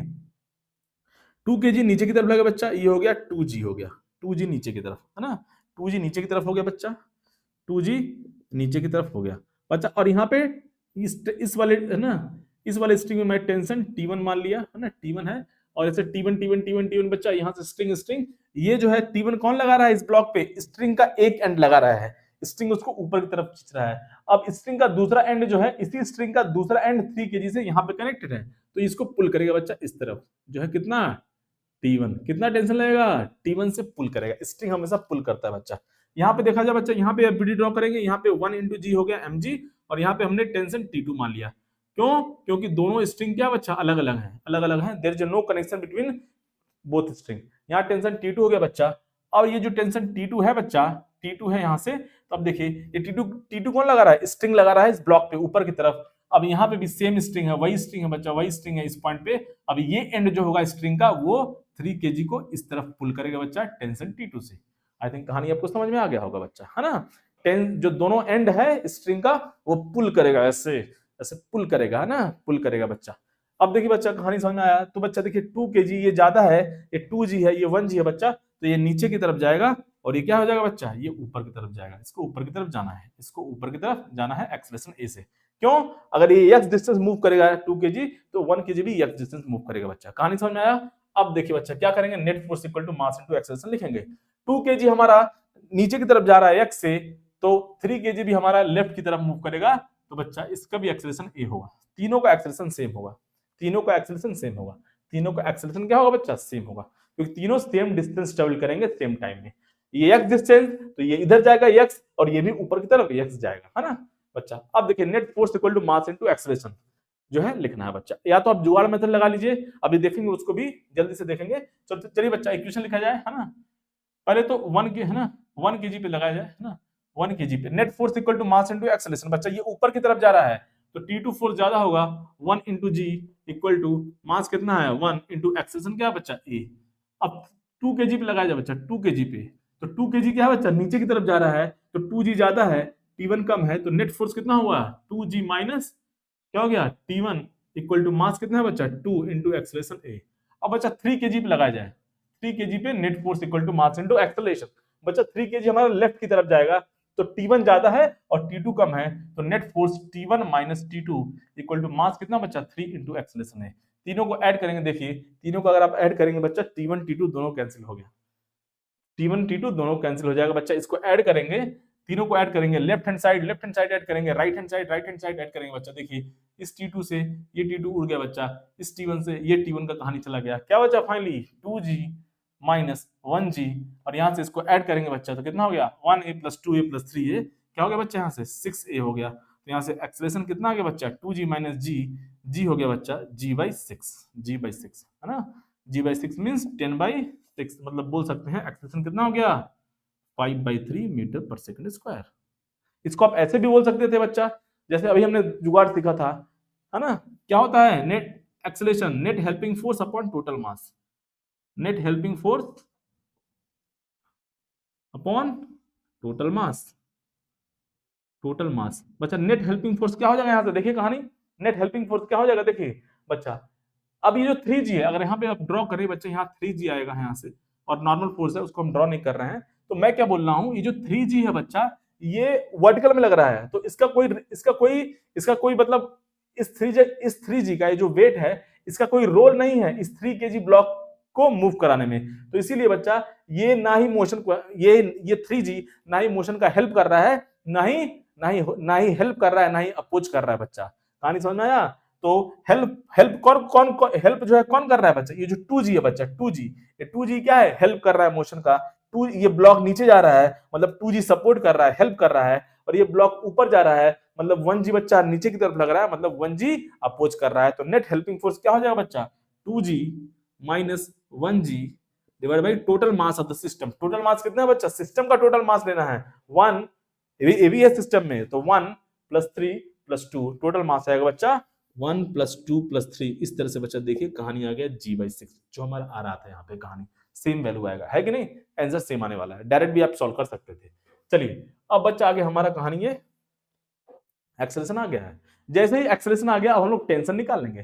2 kg नीचे की तरफ लगा बच्चा, ये हो गया 2G हो गया, 2G नीचे की तरफ, है ना, 2G नीचे की तरफ हो गया बच्चा, 2G नीचे की तरफ हो गया बच्चा। और यहाँ पे इस वाले, है ना, इस वाले स्ट्रिंग में मैं टेंशन T1 मान लिया, है ना, T1 है, और ऐसे T1 बच्चा, यहाँ से स्ट्रिंग ये जो है T1 कौन लगा रहा है इस ब्लॉक पे? स्ट्रिंग का एक एंड लगा रहा है, स्ट्रिंग उसको ऊपर की तरफ खींच रहा है। अब स्ट्रिंग का दूसरा एंड जो है, इसी स्ट्रिंग का दूसरा एंड 3 kg से यहाँ पे कनेक्टेड है, तो इसको पुल करेगा बच्चा इस तरफ, जो है कितना T1, कितना टेंशन लगेगा? T1 से पुल करेगा। स्ट्रिंग हमेशा पुल करता है बच्चा। यहाँ पे देखा जाए बच्चा, यहाँ पे एफबीडी ड्रॉ करेंगे, यहाँ पे 1 × G हो गया mg, और यहाँ पे हमने टेंशन T2 मान लिया। क्यों? क्योंकि दोनों स्ट्रिंग क्या बच्चा, अलग अलग हैं, there is no connection between both string. यहाँ टेंशन T2 हो गया बच्चा। और ये जो टेंशन T2 है बच्चा, T2 है यहाँ से, तो अब देखिए ये T2 कौन लगा रहा है, स्ट्रिंग लगा रहा है इस ब्लॉक पे ऊपर की तरफ। अब यहाँ पे भी सेम स्ट्रिंग है, वही स्ट्रिंग है बच्चा, वही स्ट्रिंग है इस पॉइंट पे। अब ये एंड जो होगा स्ट्रिंग का वो 3 kg को इस तरफ पुल करेगा बच्चा टेंशन T2 से। आई थिंक कहानी आपको समझ में आ गया होगा बच्चा, है ना। जो दोनों एंड है स्ट्रिंग का वो पुल करेगा, ऐसे ऐसे पुल करेगा, है ना, पुल करेगा बच्चा। अब देखिए बच्चा कहानी समझ में आया। तो बच्चा देखिए 2 kg ये ज्यादा है, ये 2g है, ये 1g है बच्चा, तो ये नीचे की तरफ जाएगा और ये क्या हो जाएगा बच्चा, ये ऊपर की तरफ जाएगा। इसको ऊपर की तरफ जाना है, इसको ऊपर की तरफ जाना है एक्सेलरेशन a से। क्यों, अगर ये x डिस्टेंस मूव करेगा 2 kg तो 1 kg भी x डिस्टेंस मूव करेगा बच्चा। कहानी समझ में आया। अब देखिए बच्चा क्या करेंगे, net force equal to mass into acceleration लिखेंगे। 2 kg हमारा नीचे की तरफ जा रहा है x से, तो 3 kg भी हमारा लेफ्ट की तरफ मूव करेगा, तो बच्चा इसका भी एक्सेलरेशन a होगा। तीनों का एक्सेलरेशन सेम होगा, तीनों का एक्सेलरेशन सेम होगा, तीनों का एक्सेलरेशन क्या होगा बच्चा, सेम होगा, क्योंकि तीनों सेम डिस्टेंस ट्रेवल करेंगे सेम टाइम में। ये x डिस्टेंस तो ये इधर जाएगा x, और ये भी ऊपर की तरफ x जाएगा, है ना बच्चा। अब देखिए net force equal to mass into acceleration जो है लिखना है बच्चा। या तो आप जुगाड़ मेथड लगा लीजिए, अभी देखेंगे उसको भी जल्दी से देखेंगे। चलिए बच्चा इक्वेशन लिखा जाए, है ना। पहले तो 1 के, है ना, 1 kg पे लगाया जाए, है ना, 1 kg पे net force equal to mass into acceleration. बच्चा ये ऊपर की तरफ जा रहा है तो T2 फोर्स ज्यादा होगा, 1 into g equal to mass कितना है 1 इंटू एक्सेलरेशन क्या है बच्चा a। अब 2 kg पे लगाया जाए बच्चा, 2 kg पे, तो 2 kg क्या है बच्चा, नीचे की तरफ जा रहा है, तो 2g ज्यादा है, T1 कम है, तो नेट फोर्स कितना हुआ 2g माइनस क्या हो गया T1 इक्वल टू मास कितना है बच्चा 2 इंटू एक्सेलरेशन a। अब बच्चा 3 kg पे लगाया जाए, 3 kg पे net force equal to mass into acceleration. बच्चा 3 kg हमारा लेफ्ट की तरफ जाएगा, तो T1 ज्यादा है और T2 कम है, तो net force T1 minus T2 equal to mass कितना बच्चा 3 इंटू एक्सेलरेशन है। तीनों को ऐड करेंगे, देखिए तीनों को अगर आप ऐड करेंगे बच्चा T1 T2 दोनों कैंसिल हो गया, T1 T2 दोनों कैंसिल हो जाएगा बच्चा। इसको ऐड करेंगे, तीनों को ऐड करेंगे, लेफ्ट हैंड साइड ऐड करेंगे, राइट हैंड साइड ऐड करेंगे बच्चा। देखिए इस T2 से ये T2 उड़ गया बच्चा, इस T1 से ये T1 का कहानी चला गया, क्या बचा फाइनली 2g माइनस 1g, और यहाँ से इसको ऐड करेंगे बच्चा, तो कितना हो गया 1a plus 2a plus 3a, क्या हो गया बच्चा यहाँ से 6a हो गया। तो यहाँ से एक्सेलरेशन कितना आ गया बच्चा 2g माइनस g हो गया बच्चा g/6, है ना, g/6 मीन्स 10/6, मतलब बोल सकते हैं एक्सेलरेशन कितना हो गया 5/3 मीटर पर सेकंड स्क्वायर। इसको आप ऐसे भी बोल सकते थे बच्चा, जैसे अभी हमने जुगाड़ सीखा था, है ना, क्या होता है net acceleration, net helping force upon total mass, net helping force upon total mass, total mass. बच्चा नेट हेल्पिंग फोर्स क्या हो जाएगा, यहां से देखिए कहानी, नेट हेल्पिंग फोर्स क्या हो जाएगा, देखिए बच्चा अब ये जो 3g है, अगर यहाँ पे आप ड्रॉ करें बच्चे, यहाँ 3g आएगा यहाँ से, और नॉर्मल फोर्स है उसको हम ड्रॉ नहीं कर रहे हैं, तो मैं क्या बोल रहा हूँ, ये जो 3g है बच्चा ये वर्टिकल में लग रहा है, तो इसका कोई मतलब इस 3g का ये जो वेट है इसका कोई रोल नहीं है इस 3 kg ब्लॉक को मूव कराने में। तो इसीलिए बच्चा ये ना ही मोशन को, ये 3g ना ही मोशन का हेल्प कर रहा है, ना ही हेल्प कर रहा है, ना ही अपोज कर रहा है बच्चा। कहानी समझ में आया। तो हेल्प कौन हेल्प जो है कौन कर रहा है बच्चा, ये जो 2g है बच्चा, 2g, ये 2g क्या है, हेल्प कर रहा है मोशन का। ये ब्लॉक नीचे जा रहा है मतलब 2g सपोर्ट कर रहा है, हेल्प कर रहा है, और ये ब्लॉक ऊपर जा रहा है मतलब 1g बच्चा नीचे की तरफ लग रहा है, मतलब 1g अपोज कर रहा है। तो नेट हेल्पिंग फोर्स क्या हो जाएगा बच्चा 2g minus 1g divide by total mass of the system. Total mass कितना है बच्चा, सिस्टम का टोटल मास लेना है 1, ये भी है सिस्टम में, तो 1 प्लस 3 प्लस 2 टोटल मास आएगा बच्चा 1 प्लस 2 प्लस 3। इस तरह से बच्चा देखिए कहानी आ गया g/6, जो हमारा आ रहा था यहाँ पे कहानी सेम वैल्यू आएगा, है कि नहीं, आंसर सेम आने वाला है, डायरेक्ट भी आप सॉल्व कर सकते थे। चलिए अब बच्चा आगे हमारा कहानी ये एक्सेलरेशन आ गया है। जैसे ही एक्सेलरेशन आ गया अब हम लोग टेंशन निकाल लेंगे।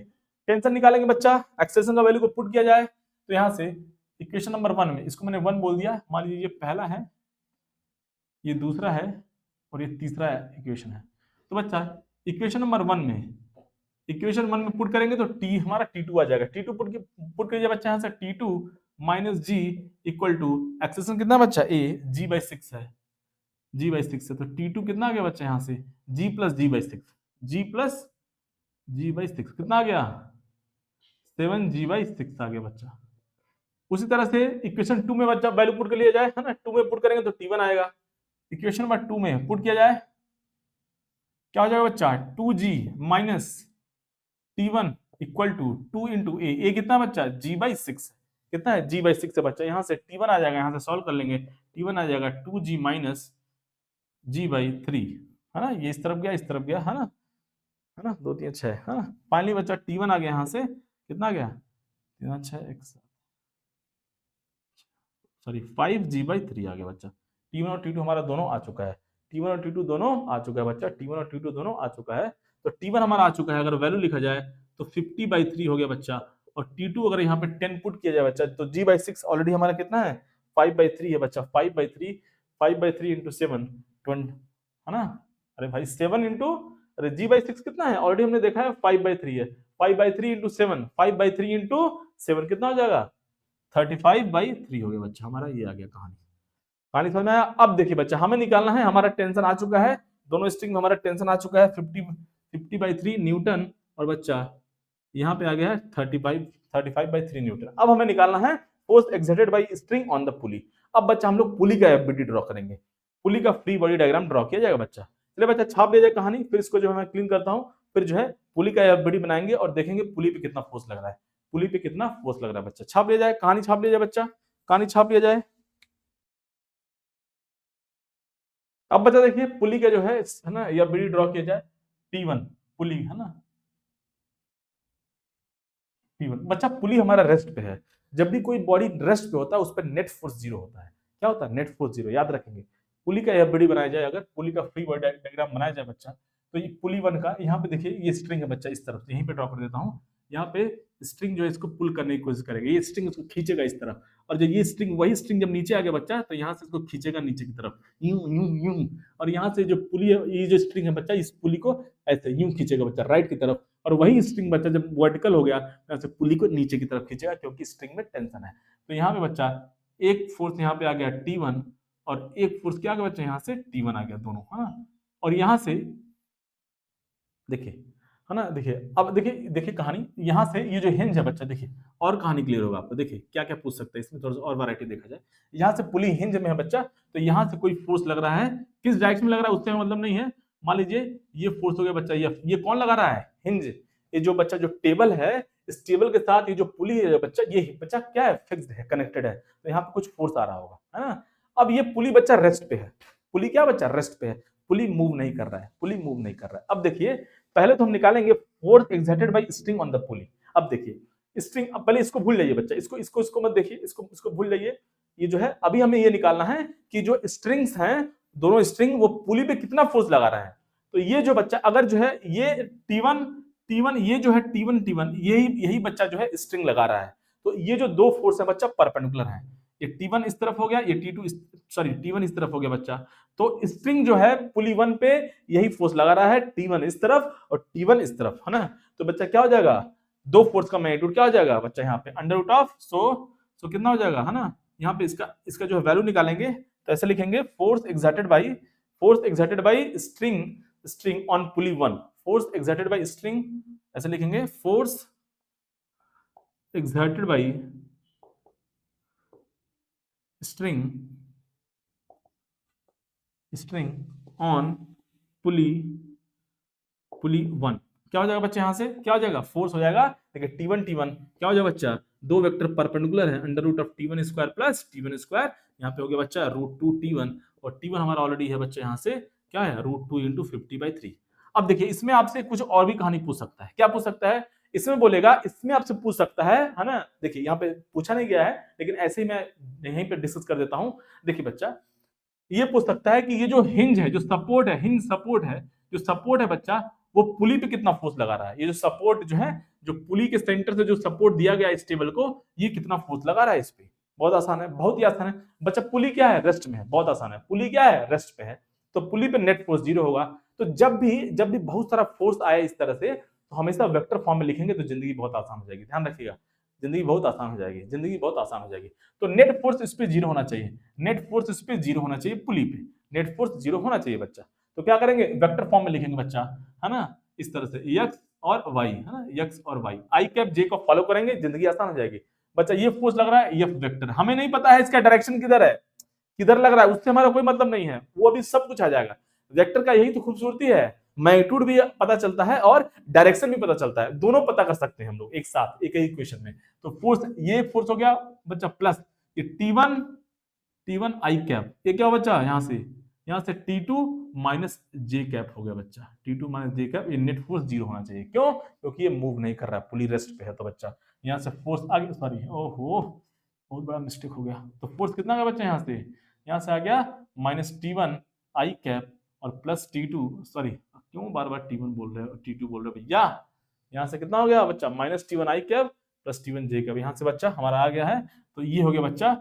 टेंशन निकालेंगे बच्चा, एक्सेलरेशन का वैल्यू को पुट किया जाए, तो यहाँ से इक्वेशन नंबर 1 में, इसको मैंने 1 बोल दिया, मान लीजिए ये पहला है, ये दूसरा है, और ये तीसरा इक्वेशन है। तो बच्चा इक्वेशन नंबर 1 में, इक्वेशन 1 में पुट करेंगे तो टी हमारा T2 आ जाएगा, T2 पुट कीजिए बच्चा, यहाँ से T2 minus g equal to acceleration कितना बच्चा a g/6 है, g/6 है, तो T2 कितना आ गया बच्चा यहाँ से g प्लस g/6 कितना आ गया 7g/6 आ गया बच्चा। उसी तरह से इक्वेशन 2 में बच्चा वैल्यू पुट कर लिया जाए, है ना, 2 में पुट करेंगे तो T1 आएगा। इक्वेशन नंबर 2 में पुट किया जाए क्या हो जाएगा बच्चा 2g minus T1 equal to 2 into A कितना बच्चा g/6, कितना है g/6 है बच्चा, यहाँ से T1 आ जाएगा, यहाँ से सॉल्व कर लेंगे, T1 आ जाएगा 2g माइनस G/3, है ना, ये इस तरफ गया, इस तरफ गया, है ना, 2 3 6, है ना। फाइनली बच्चा T1 आ गया, यहाँ से कितना आ गया, 3 6 1 सॉरी 5G/3 आ गया बच्चा। T1 और T2 हमारा दोनों आ चुका है, T1 और T2 दोनों आ चुका है बच्चा, T1 और T2 दोनों आ चुका है। तो T1 हमारा आ चुका है, अगर वैल्यू लिखा जाए तो 50/3 हो गया बच्चा, और T2 अगर यहाँ पे 10 पुट किया जाए बच्चा तो G/6 ऑलरेडी हमारा कितना है, 5/3 है बच्चा। 5/3 इंटू 7 20, है ना। अरे भाई 7 इंटू, अरे G/6 कितना है, ऑलरेडी हमने देखा है 5/3 है। 5/3 इंटू 7, 5/3 इंटू 7 कितना हो जाएगा, 35/3 हो गया बच्चा हमारा। ये आ गया कहानी, कहानी समझ में आया। अब देखिए बच्चा, हमें निकालना है, हमारा टेंशन आ चुका है, दोनों स्ट्रिंग में हमारा टेंशन आ चुका है 50/3 न्यूटन, और बच्चा यहाँ पे आ गया है 35/3 न्यूटन। अब हमें निकालना है force exerted by string on the पुली। अब बच्चा हम लोग पुली का एफबीडी ड्रॉ करेंगे, पुली का फ्री बॉडी डायग्राम ड्रॉ किया जाएगा बच्चा। चलिए बच्चा छाप दिया जाए कहानी, फिर इसको जो है मैं क्लीन करता हूँ, फिर जो है पुली का एफबीडी बनाएंगे और देखेंगे पुली पे कितना फोर्स लग रहा है, पुली पे कितना फोर्स लग रहा है बच्चा। छाप लिया जाए कहानी, छाप लिया जाए बच्चा, कहानी छाप लिया जाए। अब बच्चा देखिए पुली का जो है ना, या बीडी ड्रॉ किया जाए, T1 पुली, है ना, T1 बच्चा। पुली हमारा रेस्ट पे है, जब भी कोई बॉडी रेस्ट पे होता है उस पर नेट फोर्स जीरो होता है। क्या होता है, नेट फोर्स जीरो, याद रखेंगे। पुली का एफबीडी बनाया जाए, अगर पुली का फ्री बॉडी डायग्राम बनाया जाए बच्चा, तो ये पुली 1 का, यहाँ पे देखिए ये स्ट्रिंग है बच्चा, इस तरफ यहीं पे ड्रॉ कर देता हूँ। यहाँ पे स्ट्रिंग जो है इसको पुल करने की कोशिश करेगा, ये स्ट्रिंग इसको खींचेगा इस तरफ, और जब ये स्ट्रिंग, वही स्ट्रिंग जब नीचे आ गया बच्चा, तो यहाँ से इसको खींचेगा नीचे की तरफ, यूं यूं यूं, और यहाँ से जो पुली है, ये जो स्ट्रिंग है बच्चा, इस पुली को ऐसे यूं खींचेगा बच्चा राइट की तरफ, और वही स्ट्रिंग बच्चा जब वर्टिकल हो गया, यहाँ से पुली को नीचे की तरफ खींचेगा, क्योंकि स्ट्रिंग में टेंशन है। तो यहाँ पे बच्चा एक फोर्स यहाँ पे आ गया T1, और एक फोर्स क्या आ गया बच्चा, यहाँ से T1 आ गया, दोनों, है ना। और यहाँ से देखिए, है ना, देखिए अब देखिए कहानी, यहाँ से ये जो हिंज है बच्चा, देखिए और कहानी क्लियर होगा आपको। देखिए क्या क्या पूछ सकते हैं इसमें, थोड़ा सा और वैरायटी देखा जाए। यहाँ से पुली हिंज में है बच्चा, तो यहाँ से कोई फोर्स लग रहा है, किस डायरेक्शन में लग रहा है उससे मतलब नहीं है। मान लीजिए ये फोर्स हो गया बच्चा, ये कौन लगा रहा है, हिंज। ये जो बच्चा जो टेबल है, इस टेबल के साथ ये जो पुली है बच्चा, ये बच्चा क्या है, फिक्स्ड है, कनेक्टेड है, तो यहाँ पे कुछ फोर्स आ रहा होगा, है ना। अब ये पुली बच्चा रेस्ट पे है, पुली क्या बच्चा, रेस्ट पे है, पुली मूव नहीं कर रहा है, पुली मूव नहीं कर रहा है। अब देखिए पहले तो हम निकालेंगे force exerted by string on the पुली। अब देखिए स्ट्रिंग, अब पहले इसको भूल जाइए बच्चा, इसको मत देखिए, इसको भूल जाइए। ये जो है अभी हमें ये निकालना है कि जो स्ट्रिंग्स हैं, दोनों स्ट्रिंग, वो पुली पे कितना फोर्स लगा रहा है। तो ये जो बच्चा अगर जो है ये T1 ये जो है T1 यही बच्चा जो है स्ट्रिंग लगा रहा है, तो ये जो दो फोर्स है बच्चा परपेंडिकुलर है। ये T1 इस तरफ हो गया, ये T1 इस तरफ हो गया बच्चा। तो स्ट्रिंग जो है पुली 1 पे यही फोर्स लगा रहा है, T1 इस तरफ और T1 इस तरफ, है ना। तो बच्चा क्या हो जाएगा, दो फोर्स का मैग्नीट्यूड क्या हो जाएगा बच्चा, यहाँ पे अंडर रूट ऑफ सो कितना हो जाएगा, है ना। यहाँ पे इसका जो वैल्यू निकालेंगे तो ऐसे लिखेंगे, force exerted by string on pulley 1, force exerted by string, ऐसे लिखेंगे, force exerted by string on pulley 1। क्या हो जाएगा बच्चा, यहां से क्या हो जाएगा, फोर्स हो जाएगा। देखिए T1 क्या हो जाएगा बच्चा, दो वेक्टर परपेंडिकुलर है, under root of T1 square plus T1 square, यहाँ पे हो गया बच्चा √2 T1, और T1 हमारा ऑलरेडी है बच्चा, यहाँ से क्या है, √2 इंटू 50/3। अब देखिए इसमें आपसे कुछ और भी कहानी पूछ सकता है, क्या पूछ सकता है, इसमें बोलेगा, इसमें आपसे पूछ सकता है ना। देखिए यहाँ पे पूछा नहीं गया है, लेकिन ऐसे ही मैं यहीं पे डिस्कस कर देता हूँ। देखिए बच्चा ये पूछ सकता है कि ये जो हिंज है, जो सपोर्ट है, हिंज सपोर्ट है, जो सपोर्ट है बच्चा, वो पुली पे कितना फोर्स लगा रहा है। ये जो सपोर्ट जो है, जो पुली के सेंटर से जो सपोर्ट दिया गया इस टेबल को, ये कितना फोर्स लगा रहा है इस पे। बहुत आसान है, बहुत ही आसान है बच्चा। पुली क्या है, रेस्ट में है, बहुत आसान है। पुली क्या है, रेस्ट पे है, तो पुली पे नेट फोर्स जीरो होगा। तो जब भी बहुत सारा फोर्स आए इस तरह से, तो हमेशा वेक्टर फॉर्म में लिखेंगे, तो जिंदगी बहुत आसान हो जाएगी। ध्यान रखिएगा, जिंदगी बहुत आसान हो जाएगी, जिंदगी बहुत आसान हो जाएगी। तो नेट फोर्स इस पे जीरो होना चाहिए, नेट फोर्स इस पे जीरो होना चाहिए, पुली पे नेट फोर्स जीरो होना चाहिए बच्चा। तो क्या करेंगे, वेक्टर फॉर्म में लिखेंगे बच्चा, है ना, इस तरह से x और y, है ना, x और y, i कैप j को फॉलो करेंगे, जिंदगी आसान हो जाएगी बच्चा। ये फोर्स लग रहा है, f वेक्टर, हमें नहीं पता है इसका डायरेक्शन किधर है, किधर लग रहा है, उससे हमारा कोई मतलब नहीं है, वो अभी सब कुछ आ जाएगा। वेक्टर का यही तो खूबसूरती है, मैग्नीट्यूड भी पता चलता है और डायरेक्शन भी पता चलता है, दोनों पता कर सकते हैं हम लोग एक साथ, एक ही इक्वेशन में। तो फोर्स, ये फोर्स हो गया बच्चा प्लस ये T1 आई कैप, ये क्या बच्चा, यहाँ से यहाँ से T2 माइनस जे कैप हो गया बच्चा, T2 माइनस जे कैप, ये नेट फोर्स 0 होना चाहिए। क्यों? क्योंकि ये मूव नहीं कर रहा है, पुली रेस्ट पे है। तो बच्चा यहाँ से फोर्स आ गया, सॉरी ओहो बहुत बड़ा मिस्टेक हो गया। तो फोर्स कितना आ गया बच्चा यहाँ से आ गया माइनस T1 आई कैप और प्लस T2, सॉरी क्यों बार बार T1 बोल रहे हो, T2 बोल रहे हो भैया। यहाँ से कितना हो गया बच्चा माइनस T1 आई कैप प्लस T1 जे कैप, यहाँ से बच्चा हमारा आ गया है। तो ये हो गया बच्चा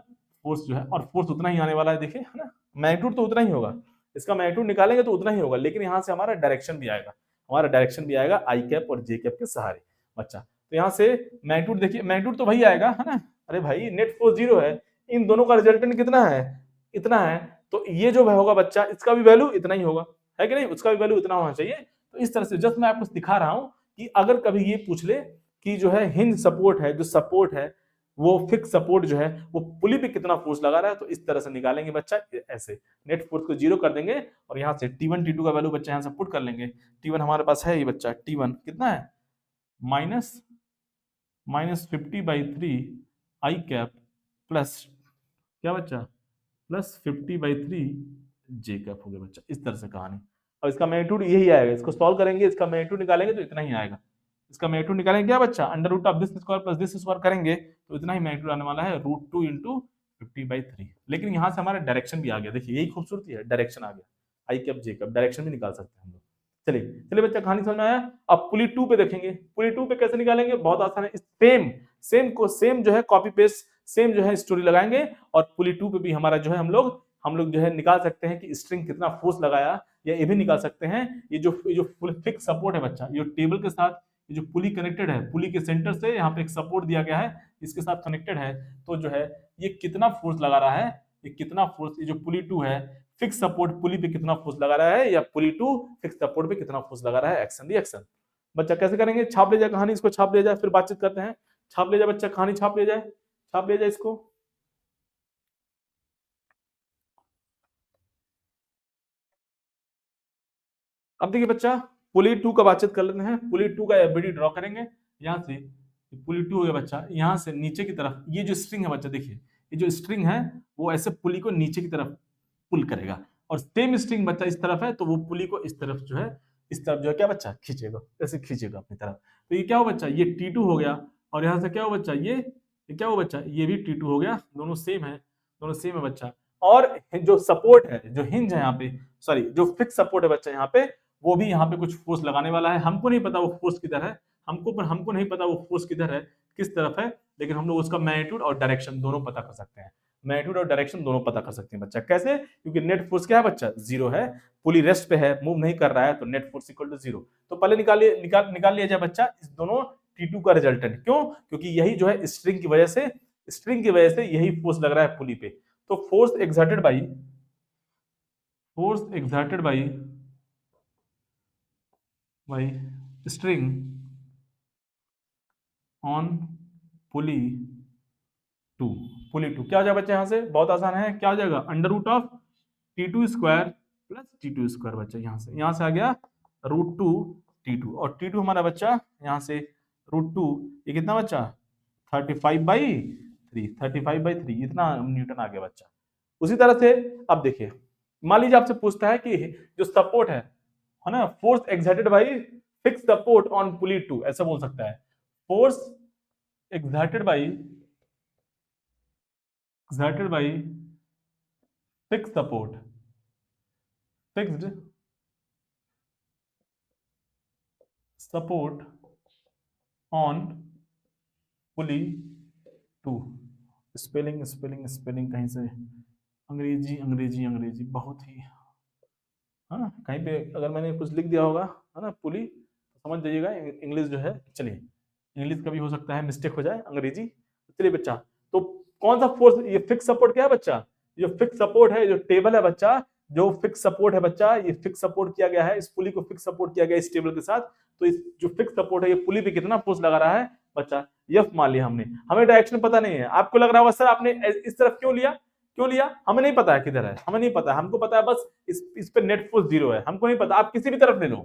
फोर्स जो है, और फोर्स उतना ही आने वाला है, देखिए है ना, मैग्नीट्यूड तो उतना ही होगा, इसका मैग्नीट्यूड निकालेंगे तो उतना ही होगा, लेकिन यहाँ से हमारा डायरेक्शन भी आएगा, हमारा डायरेक्शन भी आएगा आई कैप और जे कैप के सहारे बच्चा। तो यहाँ से मैग्नीट्यूड देखिए, मैग्नीट्यूड तो वही आएगा है ना, अरे भाई नेट फोर्स 0 है, इन दोनों का रिजल्टेंट कितना है, इतना है, तो ये जो होगा बच्चा इसका भी वैल्यू इतना ही होगा, है कि नहीं, उसका भी वैल्यू इतना होना चाहिए। तो इस तरह से जस्ट मैं आपको दिखा रहा हूं कि अगर कभी ये पूछ ले कि जो है हिंज सपोर्ट है, जो सपोर्ट है वो फिक्स सपोर्ट जो है वो पुली पे कितना फोर्स लगा रहा है, तो इस तरह से निकालेंगे बच्चा, ऐसे नेट फोर्स को 0 कर देंगे और यहाँ से T1 T2 का वैल्यू बच्चा यहाँ से पुट कर लेंगे। T1 हमारे पास है ये बच्चा, T1 कितना है माइनस 50/3 आई कैप प्लस क्या बच्चा प्लस 50/3 जे कैप हो गया बच्चा। इस तरह से कहानी, और इसका मैग्नीट्यूड यही आएगा, इसको सॉल्व करेंगे, इसका मैग्नीट्यूड निकालेंगे तो इतना ही आएगा, इसका मैग्नीट्यूड निकालेंगे क्या बच्चा, under root of this square plus this square करेंगे तो इतना ही मैग्नीट्यूड आने वाला है, √2 × 50/3। लेकिन यहाँ से हमारा डायरेक्शन भी आ गया, देखिए यही खूबसूरती है, डायरेक्शन आ गया, आई कैप जे कैप डायरेक्शन भी निकाल सकते हैं हम लोग। चलिए चलिए बच्चा कहानी समझ में आया। अब पुली 2 पे देखेंगे, पुली 2 पे कैसे निकालेंगे, बहुत आसान है, सेम जो है कॉपी पेस्ट, सेम जो है स्टोरी लगाएंगे, और पुली 2 पे भी हमारा जो है हम लोग जो है निकाल सकते हैं कि स्ट्रिंग कितना फोर्स लगाया, या ये भी निकाल सकते हैं ये जो फिक्स सपोर्ट है बच्चा, ये टेबल के साथ ये जो पुली कनेक्टेड है, पुली के सेंटर से यहाँ पे एक सपोर्ट दिया गया है, इसके साथ कनेक्टेड है, तो जो है ये कितना फोर्स लगा रहा है, ये कितना फोर्स, ये जो पुली 2 है फिक्स सपोर्ट पुली पे कितना फोर्स लगा रहा है, या पुली 2 फिक्स सपोर्ट पे कितना फोर्स लगा रहा है, एक्शन रिएक्शन। बच्चा कैसे करेंगे, छाप ले जाए कहानी, इसको छाप ले जाए, फिर बातचीत करते हैं। छाप ले जाए बच्चा, कहानी छाप ले जाए, छाप ले जाए इसको। अब देखिए बच्चा पुली 2 का बातचीत कर लेते हैं, पुली 2 का एफबीडी ड्रॉ करेंगे, यहाँ से पुली 2 हो गया बच्चा, यहाँ से नीचे की तरफ ये जो स्ट्रिंग है बच्चा, देखिए ये जो स्ट्रिंग है वो ऐसे पुली को नीचे की तरफ पुल करेगा, और सेम स्ट्रिंग बच्चा इस तरफ है तो वो पुली को इस तरफ जो है क्या बच्चा खींचेगा, ऐसे खींचेगा अपनी तरफ। तो ये क्या हो बच्चा, ये T2 हो गया, और यहाँ से क्या हो बच्चा, ये क्या हो बच्चा, ये भी T2 हो गया, दोनों सेम है बच्चा। और जो सपोर्ट है, जो हिंज है यहाँ पे, सॉरी जो फिक्स सपोर्ट है बच्चा यहाँ पे, वो भी यहाँ पे कुछ फोर्स लगाने वाला है, हमको नहीं पता वो फोर्स किधर है, हमको नहीं पता वो फोर्स किधर है, किस तरफ है, लेकिन हम लोग उसका मैग्नीट्यूड और डायरेक्शन दोनों पता कर सकते हैं, मैग्नीट्यूड और डायरेक्शन दोनों पता कर सकते हैं बच्चा। कैसे? क्योंकि नेट फोर्स क्या है बच्चा, 0 है, पुली रेस्ट पे है, मूव नहीं कर रहा है, तो नेट फोर्स इक्वल टू 0। तो पहले निकाल लिया जाए बच्चा इस दोनों T2 का रिजल्टेंट। क्यों? क्योंकि यही जो है स्ट्रिंग की वजह से यही फोर्स लग रहा है पुली पे। तो force exerted by string on pulley 2 क्या हो जाएगा बच्चा, यहाँ से बहुत आसान है, क्या हो जाएगा, under root of T2 square plus T2 square बच्चा, यहाँ से आ गया √2 T2, और T2 हमारा बच्चा यहाँ से √2, ये कितना बच्चा 35/3 इतना न्यूटन आ गया बच्चा। उसी तरह से अब देखिए, मान लीजिए आपसे पूछता है कि जो सपोर्ट है ना, force exerted by fix support on pulley 2, ऐसा बोल सकता है, force exerted by fix support, fixed support on pulley 2। Spelling कहीं से अंग्रेजी बहुत ही, हाँ कहीं पे अगर मैंने कुछ लिख दिया होगा है ना पुली, तो समझ जाइएगा, इंग्लिश जो है, चलिए इंग्लिश का भी हो सकता है मिस्टेक हो जाए, अंग्रेजी। चलिए बच्चा, तो कौन सा फोर्स, ये फिक्स सपोर्ट क्या है बच्चा, जो फिक्स सपोर्ट है, जो टेबल है बच्चा, जो फिक्स सपोर्ट है बच्चा, ये फिक्स सपोर्ट किया गया है, इस पुली को फिक्स सपोर्ट किया गया इस टेबल के साथ, तो इस जो फिक्स सपोर्ट है ये पुली पे कितना फोर्स लगा रहा है बच्चा, F मान लिया हमने, हमें डायरेक्शन पता नहीं है, आपको लग रहा होगा सर आपने इस तरफ क्यों लिया, हमें नहीं पता है किधर है, हमें नहीं पता, हमको पता है बस इस पे नेट फोर्स 0 है, हमको नहीं पता, आप किसी भी तरफ ले लो,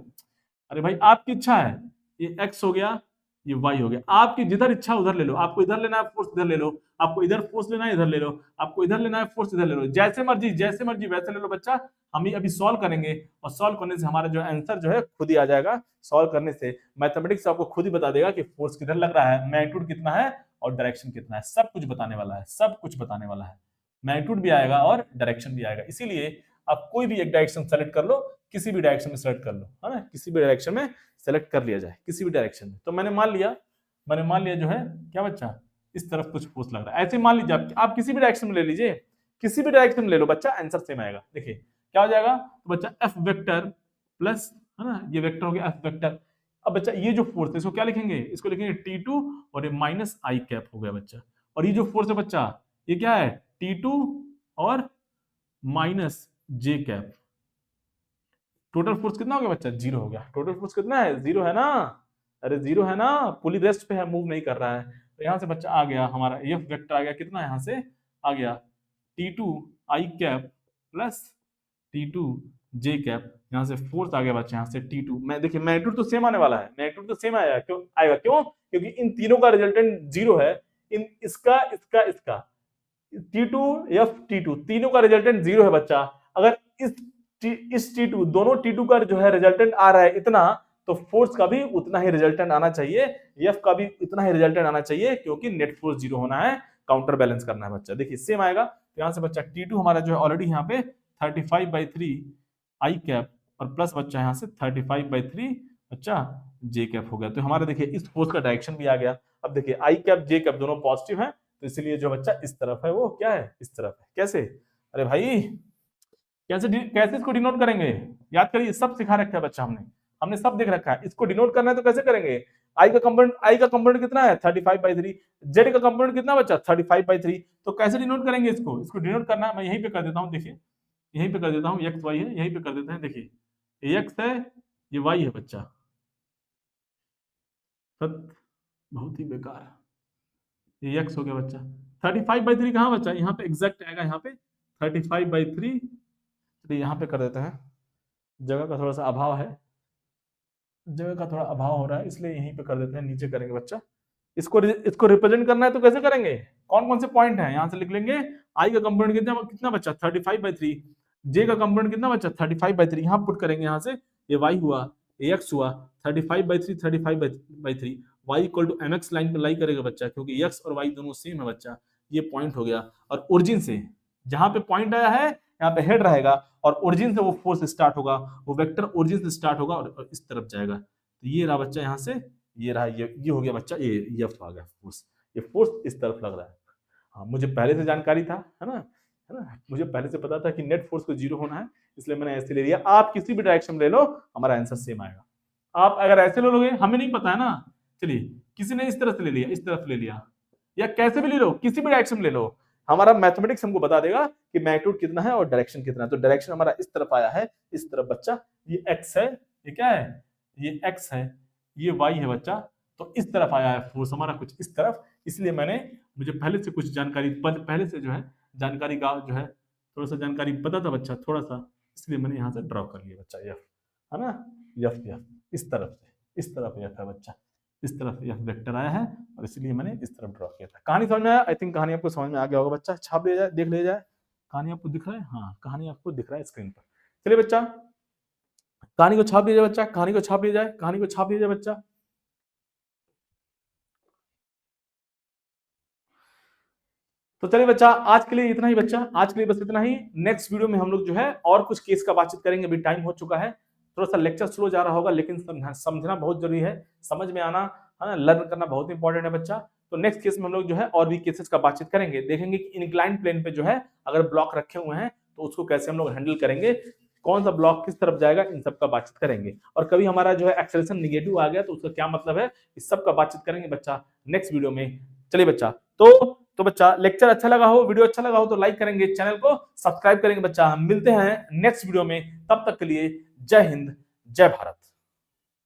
अरे भाई आपकी इच्छा है, ये x हो गया, ये y हो गया। आपकी जिधर इच्छा उधर ले लो, आपको इधर लेना है फोर्स इधर ले लो, आपको इधर फोर्स लेना है इधर ले लो, आपको इधर लेना है फोर्स इधर ले लो, जैसे मर्जी वैसे ले लो बच्चा। हम ये अभी सॉल्व करेंगे और सॉल्व करने से हमारा जो आंसर जो है खुद ही आ जाएगा। सॉल्व करने से मैथमेटिक्स आपको खुद ही बता देगा कि फोर्स किधर लग रहा है, मैग्नीट्यूड कितना है और डायरेक्शन कितना है, सब कुछ बताने वाला है, सब कुछ बताने वाला है। मैग्नीट्यूड भी आएगा और डायरेक्शन भी आएगा। इसीलिए आप कोई भी एक डायरेक्शन सेलेक्ट कर लो, किसी भी डायरेक्शन में सेलेक्ट कर लो, है ना, किसी भी डायरेक्शन में सेलेक्ट कर लिया जाए, किसी भी डायरेक्शन में। तो मैंने मान लिया जो है क्या बच्चा, इस तरफ कुछ फोर्स लग रहा है। ऐसे मान लीजिए आप किसी भी डायरेक्शन में ले लीजिए, किसी भी डायरेक्शन में ले लो बच्चा, आंसर सेम आएगा। देखिए क्या हो जाएगा, तो बच्चा एफ वेक्टर प्लस, है ना, ये वेक्टर हो गया एफ वेक्टर। अब बच्चा ये जो फोर्स है इसको क्या लिखेंगे, इसको लिखेंगे T2 और ये माइनस आई कैप हो गया बच्चा। और ये जो फोर्स है बच्चा ये क्या है, T2 और माइनस जे कैप। टोटल फोर्स कितना हो गया बच्चा, 0 हो गया। टोटल फोर्स कितना है, 0 है ना, अरे 0 है ना, पुली रेस्ट पे है, मूव नहीं कर रहा है। तो यहाँ से बच्चा आ गया हमारा एफ वेक्टर आ गया कितना, यहाँ से आ गया T2 आई कैप प्लस T2 जे कैप। यहाँ से फोर्स आ गया बच्चा, यहाँ से T2। मैं देखिए मैग्नीट्यूड तो सेम आने वाला है, मैग्नीट्यूड तो सेम आएगा, क्यों आएगा, क्यों, क्योंकि इन तीनों का रिजल्टेंट 0 है। इन इसका इसका इसका T2 F T2 तीनों का रिजल्टेंट 0 है बच्चा। अगर इस T2 दोनों T2 का जो है रिजल्टेंट आ रहा है इतना, तो फोर्स का भी उतना ही रिजल्टेंट आना चाहिए, F का भी इतना ही रिजल्टेंट आना चाहिए, क्योंकि नेट फोर्स 0 होना है, काउंटर बैलेंस करना है बच्चा। देखिए सेम आएगा। तो यहाँ से बच्चा T2 हमारा जो है ऑलरेडी यहाँ पे 35/3 आई कैप और प्लस बच्चा यहाँ से 35/3 बच्चा जे कैप हो गया। तो हमारा देखिए इस फोर्स का डायरेक्शन भी आ गया। अब देखिए आई कैप जे कैप दोनों पॉजिटिव है, तो इसलिए जो बच्चा इस तरफ है वो क्या है, इस तरफ है। कैसे, अरे भाई कैसे इसको डिनोट करेंगे, याद करिए, सब सिखा रखा है बच्चा, हमने सब देख रखा है। इसको डिनोट करना है तो कैसे करेंगे, आई का कंपोनेंट कितना है 35/3, जेड का कंपोनेंट कितना बच्चा 35/3। तो कैसे डिनोट करेंगे इसको डिनोट करना है, मैं यहीं पे कर देता हूँ। देखिए यहीं पे कर देता हूँ, एक्स वाई है, यहीं पे कर देते हैं। देखिए ये एक्स है, ये वाई है बच्चा, बहुत ही बेकार, ये एक्स हो गया बच्चा। 35/3 कहाँ बच्चा, यहाँ पे एग्जैक्ट आएगा, यहाँ पे 35/3। चलिए यहाँ पे कर देते हैं, जगह का थोड़ा सा अभाव है, जगह का थोड़ा अभाव हो रहा है, इसलिए यहीं पे कर देते हैं, नीचे करेंगे बच्चा। इसको रिप्रेजेंट करना है तो कैसे करेंगे, कौन कौन से पॉइंट है, यहाँ से लिख लेंगे। आई का कंपोनेंट कितना बच्चा 35/3, जे का कंपोनेंट कितना बच्चा 35/3, यहाँ पुट करेंगे, यहाँ से ये वाई हुआ, ये एक्स हुआ, 35/3 y equal to mx line पे लाई करेगा बच्चा, क्योंकि x और y दोनों सेम है बच्चा। ये पॉइंट हो गया, और ओरिजिन से जहां पे पॉइंट आया है यहाँ पे हेड रहेगा, और ओरिजिन से वो फोर्स स्टार्ट होगा, वो वेक्टर ओरिजिन से स्टार्ट होगा और इस तरफ जाएगा। तो ये रहा बच्चा, यहाँ से ये रहा, ये हो गया बच्चा, ये एफ आ गया फोर्स, ये फोर्स इस तरफ लग रहा है। हाँ मुझे पहले से जानकारी था, है ना, मुझे पहले से पता था कि नेट फोर्स को 0 होना है, इसलिए मैंने ऐसे ले लिया। आप किसी भी डायरेक्शन में ले लो, हमारा आंसर सेम आएगा। आप अगर ऐसे ले लोगे, हमें नहीं पता है ना, चलिए किसी ने इस तरफ से ले लिया, इस तरफ ले लिया, या कैसे भी ले लो, किसी भी डायरेक्शन में ले लो, हमारा मैथमेटिक्स हमको बता देगा कि मैग्नीट्यूड कितना है और डायरेक्शन कितना है। तो डायरेक्शन हमारा इस तरफ आया है, इस तरफ बच्चा, ये एक्स है, ये क्या है, ये एक्स है, ये वाई है बच्चा। तो इस तरफ आया है फोर्स हमारा कुछ इस तरफ, इसलिए मुझे पहले से कुछ जानकारी, पहले से जो है जानकारी का जो है थोड़ा सा जानकारी पता था बच्चा, थोड़ा सा, इसलिए मैंने यहाँ से ड्रॉ कर लिया बच्चा, एफ, है ना, एफ इस तरफ से, इस तरफ एफ है बच्चा, इस तरफ एफ वेक्टर आया है, और इसलिए मैंने इस तरफ ड्रॉ किया था। कहानी समझ में आया, आई थिंक कहानी आपको समझ में आ गया होगा बच्चा। छाप लिया जाए, देख लिया जाए, कहानी आपको दिख रहा है, हाँ कहानी आपको दिख रहा है स्क्रीन पर। चलिए बच्चा कहानी को छाप लिया जाए, बच्चा कहानी को छाप लिया जाए, कहानी को छाप लिया जाए बच्चा। तो चलिए बच्चा आज के लिए इतना ही, बच्चा आज के लिए बस इतना ही। नेक्स्ट वीडियो में हम लोग जो है और कुछ केस का बातचीत करेंगे, अभी टाइम हो चुका है, थोड़ा सा लेक्चर स्लो जा रहा होगा, लेकिन समझना बहुत जरूरी है, समझ में आना, है ना, लर्न करना बहुत इंपॉर्टेंट है बच्चा। तो नेक्स्ट केस में हम लोग जो है और भी केसेस का बातचीत करेंगे, देखेंगे कि इंक्लाइन प्लेन पे जो है अगर ब्लॉक रखे हुए हैं तो उसको कैसे हम लोग हैंडल करेंगे, कौन सा ब्लॉक किस तरफ जाएगा, इन सब का बातचीत करेंगे। और कभी हमारा जो है एक्सेलरेशन निगेटिव आ गया तो उसका क्या मतलब है, इस सब का बातचीत करेंगे बच्चा नेक्स्ट वीडियो में। चलिए बच्चा, तो बच्चा लेक्चर अच्छा लगा हो, वीडियो अच्छा लगा हो तो लाइक करेंगे, चैनल को सब्सक्राइब करेंगे बच्चा। हम मिलते हैं नेक्स्ट वीडियो में, तब तक के लिए जय हिंद जय भारत।